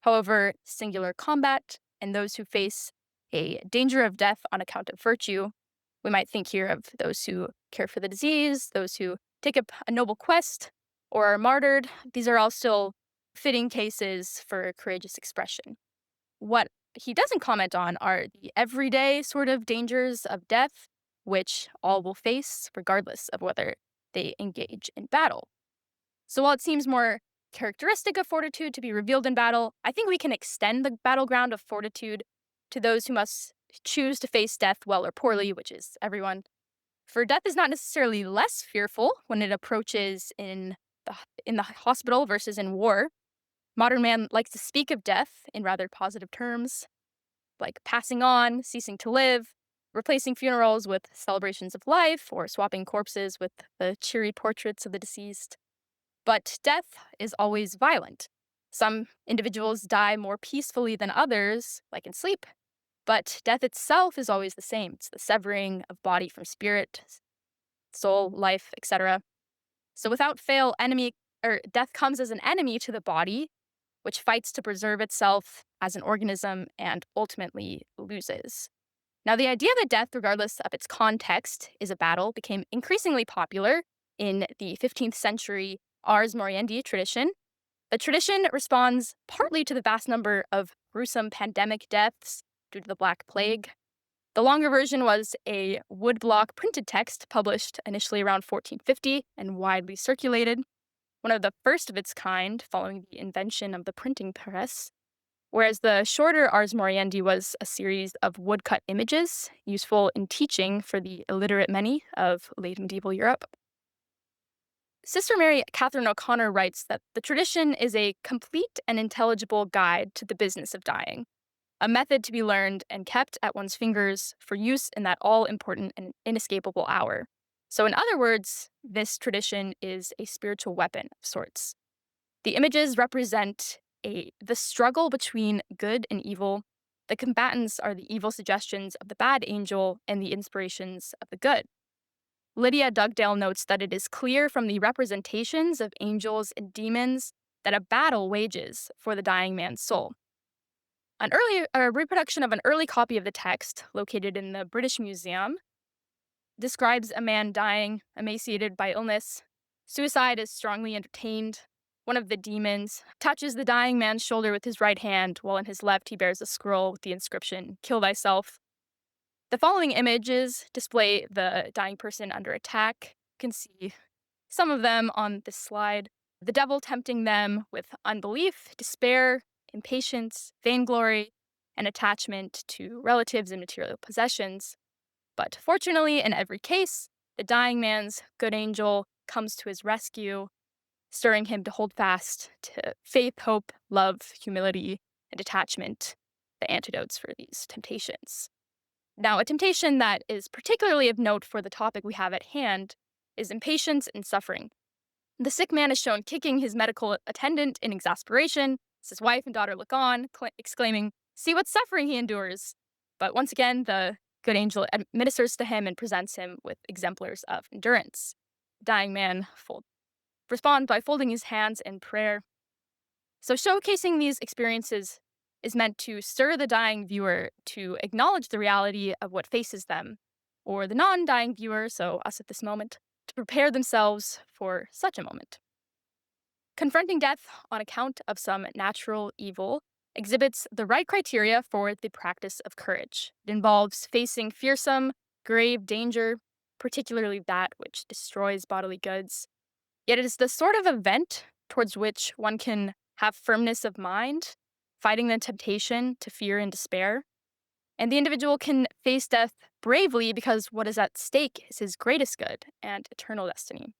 However, singular combat and those who face a danger of death on account of virtue, we might think here of those who care for the disease, those who take up a noble quest, or are martyred. These are all still fitting cases for courageous expression. What he doesn't comment on are the everyday sort of dangers of death, which all will face regardless of whether they engage in battle. So while it seems more characteristic of fortitude to be revealed in battle, I think we can extend the battleground of fortitude to those who must choose to face death well or poorly, which is everyone. For death is not necessarily less fearful when it approaches in the hospital versus in war. Modern man likes to speak of death in rather positive terms, like passing on, ceasing to live, replacing funerals with celebrations of life, or swapping corpses with the cheery portraits of the deceased. But death is always violent. Some individuals die more peacefully than others, like in sleep, but death itself is always the same. It's the severing of body from spirit, soul, life, etc. So without fail, death comes as an enemy to the body, which fights to preserve itself as an organism and ultimately loses. Now, the idea that death, regardless of its context, is a battle became increasingly popular in the 15th century Ars Moriendi tradition. The tradition responds partly to the vast number of gruesome pandemic deaths due to the Black Plague. The longer version was a woodblock printed text published initially around 1450 and widely circulated, one of the first of its kind following the invention of the printing press, whereas the shorter Ars Moriendi was a series of woodcut images useful in teaching for the illiterate many of late medieval Europe. Sister Mary Catherine O'Connor writes that the tradition is a complete and intelligible guide to the business of dying, a method to be learned and kept at one's fingers for use in that all-important and inescapable hour. So in other words, this tradition is a spiritual weapon of sorts. The images represent the struggle between good and evil. The combatants are the evil suggestions of the bad angel and the inspirations of the good. Lydia Dugdale notes that it is clear from the representations of angels and demons that a battle wages for the dying man's soul. A reproduction of an early copy of the text, located in the British Museum, describes a man dying, emaciated by illness. Suicide is strongly entertained. One of the demons touches the dying man's shoulder with his right hand, while in his left he bears a scroll with the inscription, "Kill thyself." The following images display the dying person under attack. You can see some of them on this slide. The devil tempting them with unbelief, despair, impatience, vainglory, and attachment to relatives and material possessions. But fortunately, in every case, the dying man's good angel comes to his rescue, stirring him to hold fast to faith, hope, love, humility, and detachment, the antidotes for these temptations. Now, a temptation that is particularly of note for the topic we have at hand is impatience and suffering. The sick man is shown kicking his medical attendant in exasperation as his wife and daughter look on, exclaiming, "See what suffering he endures." But once again, the good angel administers to him and presents him with exemplars of endurance. The dying man responds by folding his hands in prayer. So, showcasing these experiences is meant to stir the dying viewer to acknowledge the reality of what faces them, or the non dying viewer, so us at this moment, to prepare themselves for such a moment. Confronting death on account of some natural evil exhibits the right criteria for the practice of courage. It involves facing fearsome, grave danger, particularly that which destroys bodily goods. Yet it is the sort of event towards which one can have firmness of mind, fighting the temptation to fear and despair. And the individual can face death bravely because what is at stake is his greatest good and eternal destiny.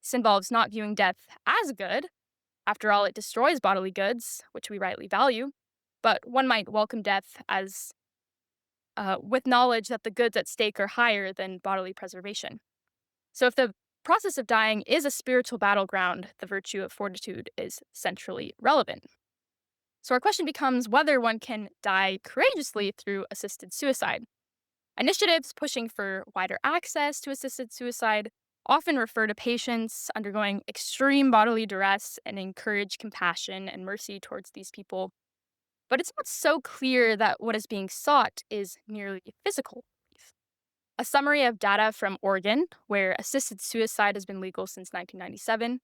This involves not viewing death as good. After all, it destroys bodily goods, which we rightly value. But one might welcome death as with knowledge that the goods at stake are higher than bodily preservation. So if the process of dying is a spiritual battleground, the virtue of fortitude is centrally relevant. So our question becomes whether one can die courageously through assisted suicide. Initiatives pushing for wider access to assisted suicide often refer to patients undergoing extreme bodily duress and encourage compassion and mercy towards these people. But it's not so clear that what is being sought is merely physical relief. A summary of data from Oregon, where assisted suicide has been legal since 1997,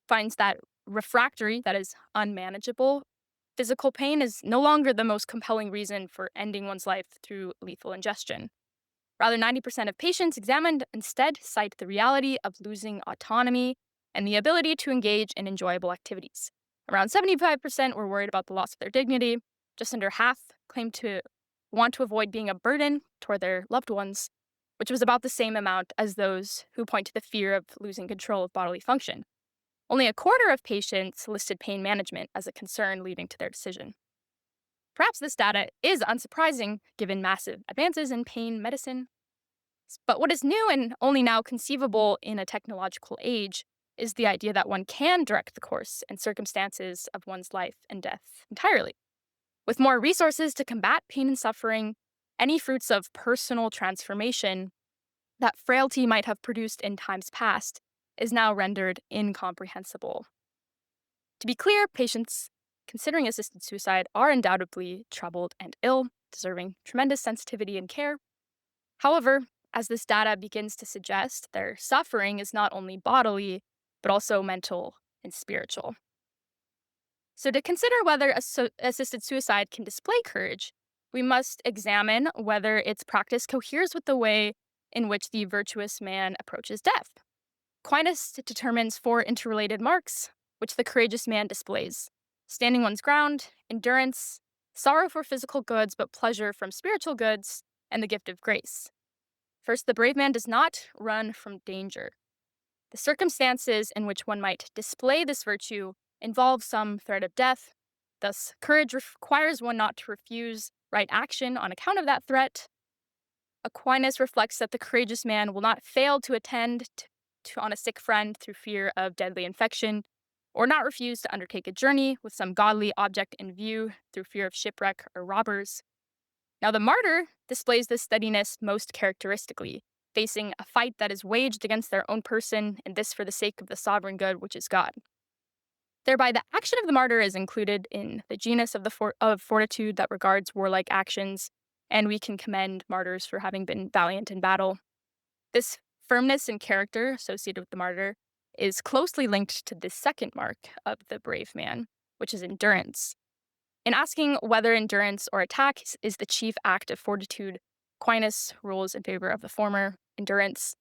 finds that refractory, that is, unmanageable, physical pain is no longer the most compelling reason for ending one's life through lethal ingestion. Rather, 90% of patients examined instead cite the reality of losing autonomy and the ability to engage in enjoyable activities. Around 75% were worried about the loss of their dignity. Just under half claimed to want to avoid being a burden toward their loved ones, which was about the same amount as those who point to the fear of losing control of bodily function. Only a quarter of patients listed pain management as a concern leading to their decision. Perhaps this data is unsurprising given massive advances in pain medicine. But what is new and only now conceivable in a technological age is the idea that one can direct the course and circumstances of one's life and death entirely. With more resources to combat pain and suffering, any fruits of personal transformation that frailty might have produced in times past is now rendered incomprehensible. To be clear, patients considering assisted suicide are undoubtedly troubled and ill, deserving tremendous sensitivity and care. However, as this data begins to suggest, their suffering is not only bodily, but also mental and spiritual. So, to consider whether assisted suicide can display courage, we must examine whether its practice coheres with the way in which the virtuous man approaches death. Aquinas determines 4 interrelated marks which the courageous man displays: standing one's ground, endurance, sorrow for physical goods but pleasure from spiritual goods, and the gift of grace. First, the brave man does not run from danger. The circumstances in which one might display this virtue involve some threat of death. Thus, courage requires one not to refuse right action on account of that threat. Aquinas reflects that the courageous man will not fail to attend on a sick friend through fear of deadly infection, or not refuse to undertake a journey with some godly object in view through fear of shipwreck or robbers. Now, the martyr displays this steadiness most characteristically, facing a fight that is waged against their own person, and this for the sake of the sovereign good, which is God. Thereby, the action of the martyr is included in the genus of fortitude that regards warlike actions, and we can commend martyrs for having been valiant in battle. This firmness and character associated with the martyr is closely linked to the second mark of the brave man, which is endurance. In asking whether endurance or attack is the chief act of fortitude, Aquinas rules in favor of the former, endurance.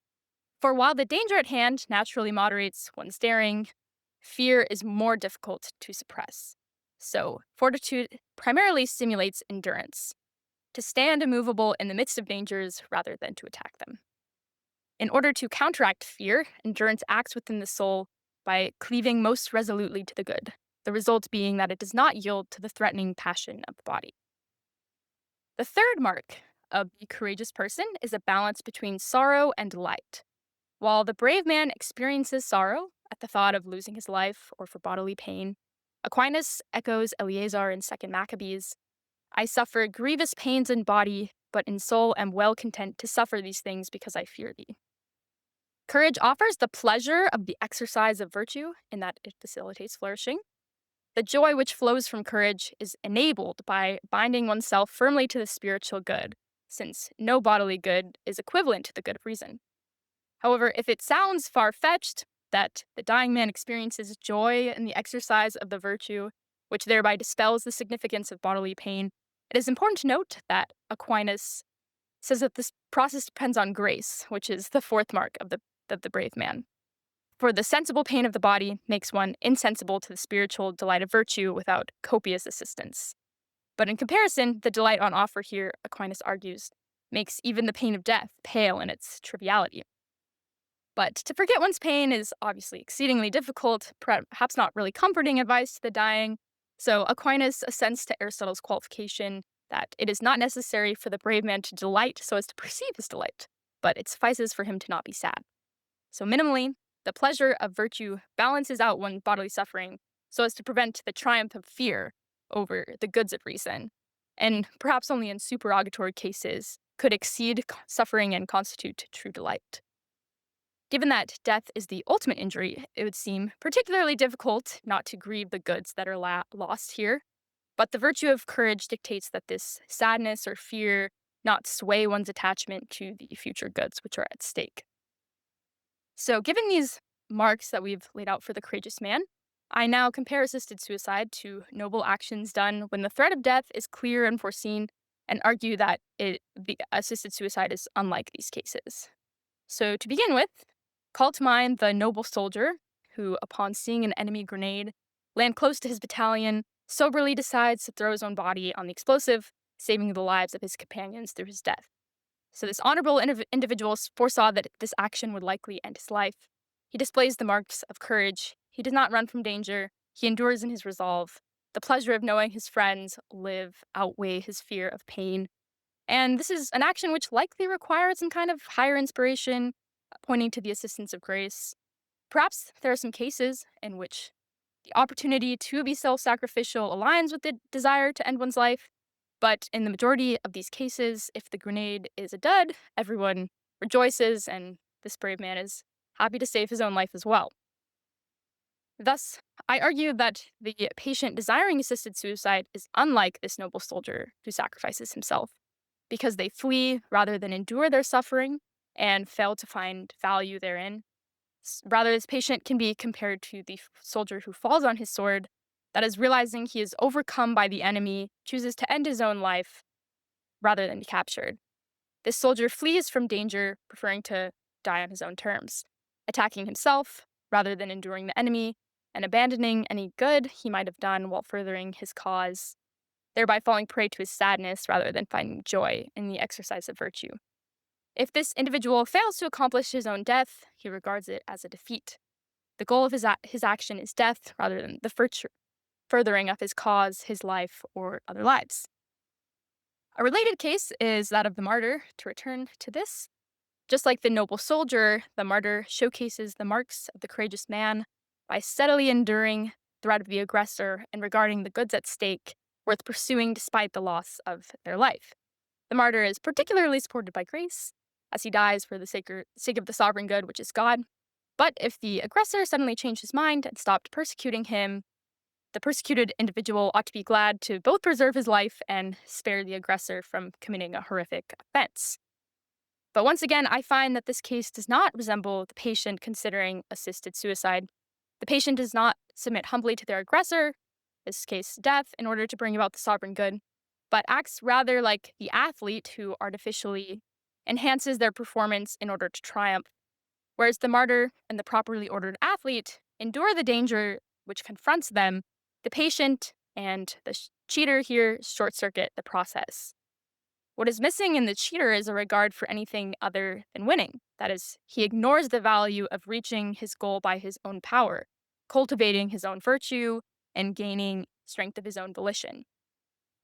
For while the danger at hand naturally moderates one's daring, fear is more difficult to suppress. So, fortitude primarily stimulates endurance. to stand immovable in the midst of dangers rather than to attack them. In order to counteract fear, endurance acts within the soul by cleaving most resolutely to the good, the result being that it does not yield to the threatening passion of the body. The third mark of the courageous person is a balance between sorrow and delight. While the brave man experiences sorrow at the thought of losing his life or for bodily pain, Aquinas echoes Eleazar in 2 Maccabees, I suffer grievous pains in body, but in soul am well content to suffer these things because I fear thee. Courage offers the pleasure of the exercise of virtue in that it facilitates flourishing. The joy which flows from courage is enabled by binding oneself firmly to the spiritual good, since no bodily good is equivalent to the good of reason. However, if it sounds far-fetched that the dying man experiences joy in the exercise of the virtue, which thereby dispels the significance of bodily pain, it is important to note that Aquinas says that this process depends on grace, which is the fourth mark of the brave man. For the sensible pain of the body makes one insensible to the spiritual delight of virtue without copious assistance. But in comparison, the delight on offer here, Aquinas argues, makes even the pain of death pale in its triviality. But to forget one's pain is obviously exceedingly difficult, perhaps not really comforting advice to the dying. So Aquinas assents to Aristotle's qualification that it is not necessary for the brave man to delight so as to perceive his delight, but it suffices for him to not be sad. So minimally, the pleasure of virtue balances out one's bodily suffering so as to prevent the triumph of fear over the goods of reason, and perhaps only in supererogatory cases could exceed suffering and constitute true delight. Given that death is the ultimate injury, it would seem particularly difficult not to grieve the goods that are lost here, but the virtue of courage dictates that this sadness or fear not sway one's attachment to the future goods which are at stake. So, given these marks that we've laid out for the courageous man, I now compare assisted suicide to noble actions done when the threat of death is clear and foreseen, and argue that the assisted suicide is unlike these cases. So, to begin with, call to mind the noble soldier who, upon seeing an enemy grenade land close to his battalion, soberly decides to throw his own body on the explosive, saving the lives of his companions through his death. So this honorable individual foresaw that this action would likely end his life. He displays the marks of courage. He does not run from danger. He endures in his resolve. The pleasure of knowing his friends live outweigh his fear of pain. And this is an action which likely required some kind of higher inspiration, pointing to the assistance of grace. Perhaps there are some cases in which the opportunity to be self-sacrificial aligns with the desire to end one's life. But in the majority of these cases, if the grenade is a dud, everyone rejoices, and this brave man is happy to save his own life as well. Thus, I argue that the patient desiring assisted suicide is unlike this noble soldier who sacrifices himself, because they flee rather than endure their suffering and fail to find value therein. Rather, this patient can be compared to the soldier who falls on his sword, that is, realizing he is overcome by the enemy, chooses to end his own life rather than be captured. This soldier flees from danger, preferring to die on his own terms, attacking himself rather than enduring the enemy, and abandoning any good he might have done while furthering his cause, thereby falling prey to his sadness rather than finding joy in the exercise of virtue. If this individual fails to accomplish his own death, he regards it as a defeat. The goal of his action is death rather than the furthering of his cause, his life, or other lives. A related case is that of the martyr. To return to this, just like the noble soldier, the martyr showcases the marks of the courageous man by steadily enduring the threat of the aggressor and regarding the goods at stake worth pursuing despite the loss of their life. The martyr is particularly supported by grace, as he dies for the sake of the sovereign good, which is God. But if the aggressor suddenly changed his mind and stopped persecuting him, the persecuted individual ought to be glad to both preserve his life and spare the aggressor from committing a horrific offense. But once again, I find that this case does not resemble the patient considering assisted suicide. The patient does not submit humbly to their aggressor, in this case death, in order to bring about the sovereign good, but acts rather like the athlete who artificially enhances their performance in order to triumph, whereas the martyr and the properly ordered athlete endure the danger which confronts them. The patient and the cheater here short-circuit the process. What is missing in the cheater is a regard for anything other than winning. That is, he ignores the value of reaching his goal by his own power, cultivating his own virtue, and gaining strength of his own volition.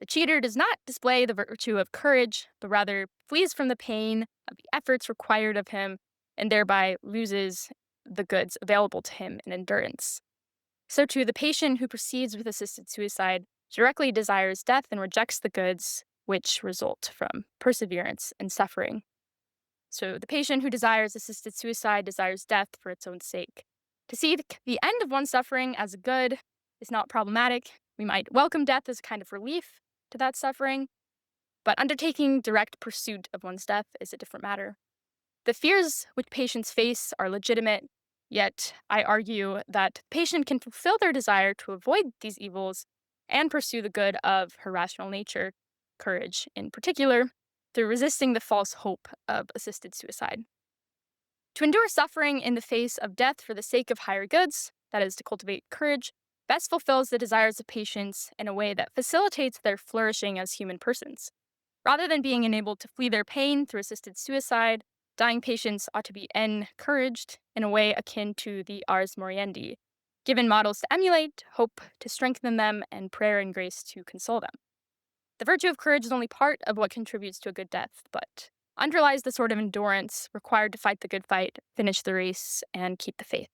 The cheater does not display the virtue of courage, but rather flees from the pain of the efforts required of him and thereby loses the goods available to him in endurance. So, too, the patient who proceeds with assisted suicide directly desires death and rejects the goods which result from perseverance and suffering. So, the patient who desires assisted suicide desires death for its own sake. To see the end of one's suffering as a good is not problematic. We might welcome death as a kind of relief to that suffering, but undertaking direct pursuit of one's death is a different matter. The fears which patients face are legitimate, yet I argue that the patient can fulfill their desire to avoid these evils and pursue the good of her rational nature, courage in particular, through resisting the false hope of assisted suicide. To endure suffering in the face of death for the sake of higher goods, that is, to cultivate courage, best fulfills the desires of patients in a way that facilitates their flourishing as human persons. Rather than being enabled to flee their pain through assisted suicide, dying patients ought to be encouraged in a way akin to the Ars Moriendi, given models to emulate, hope to strengthen them, and prayer and grace to console them. The virtue of courage is only part of what contributes to a good death, but underlies the sort of endurance required to fight the good fight, finish the race, and keep the faith.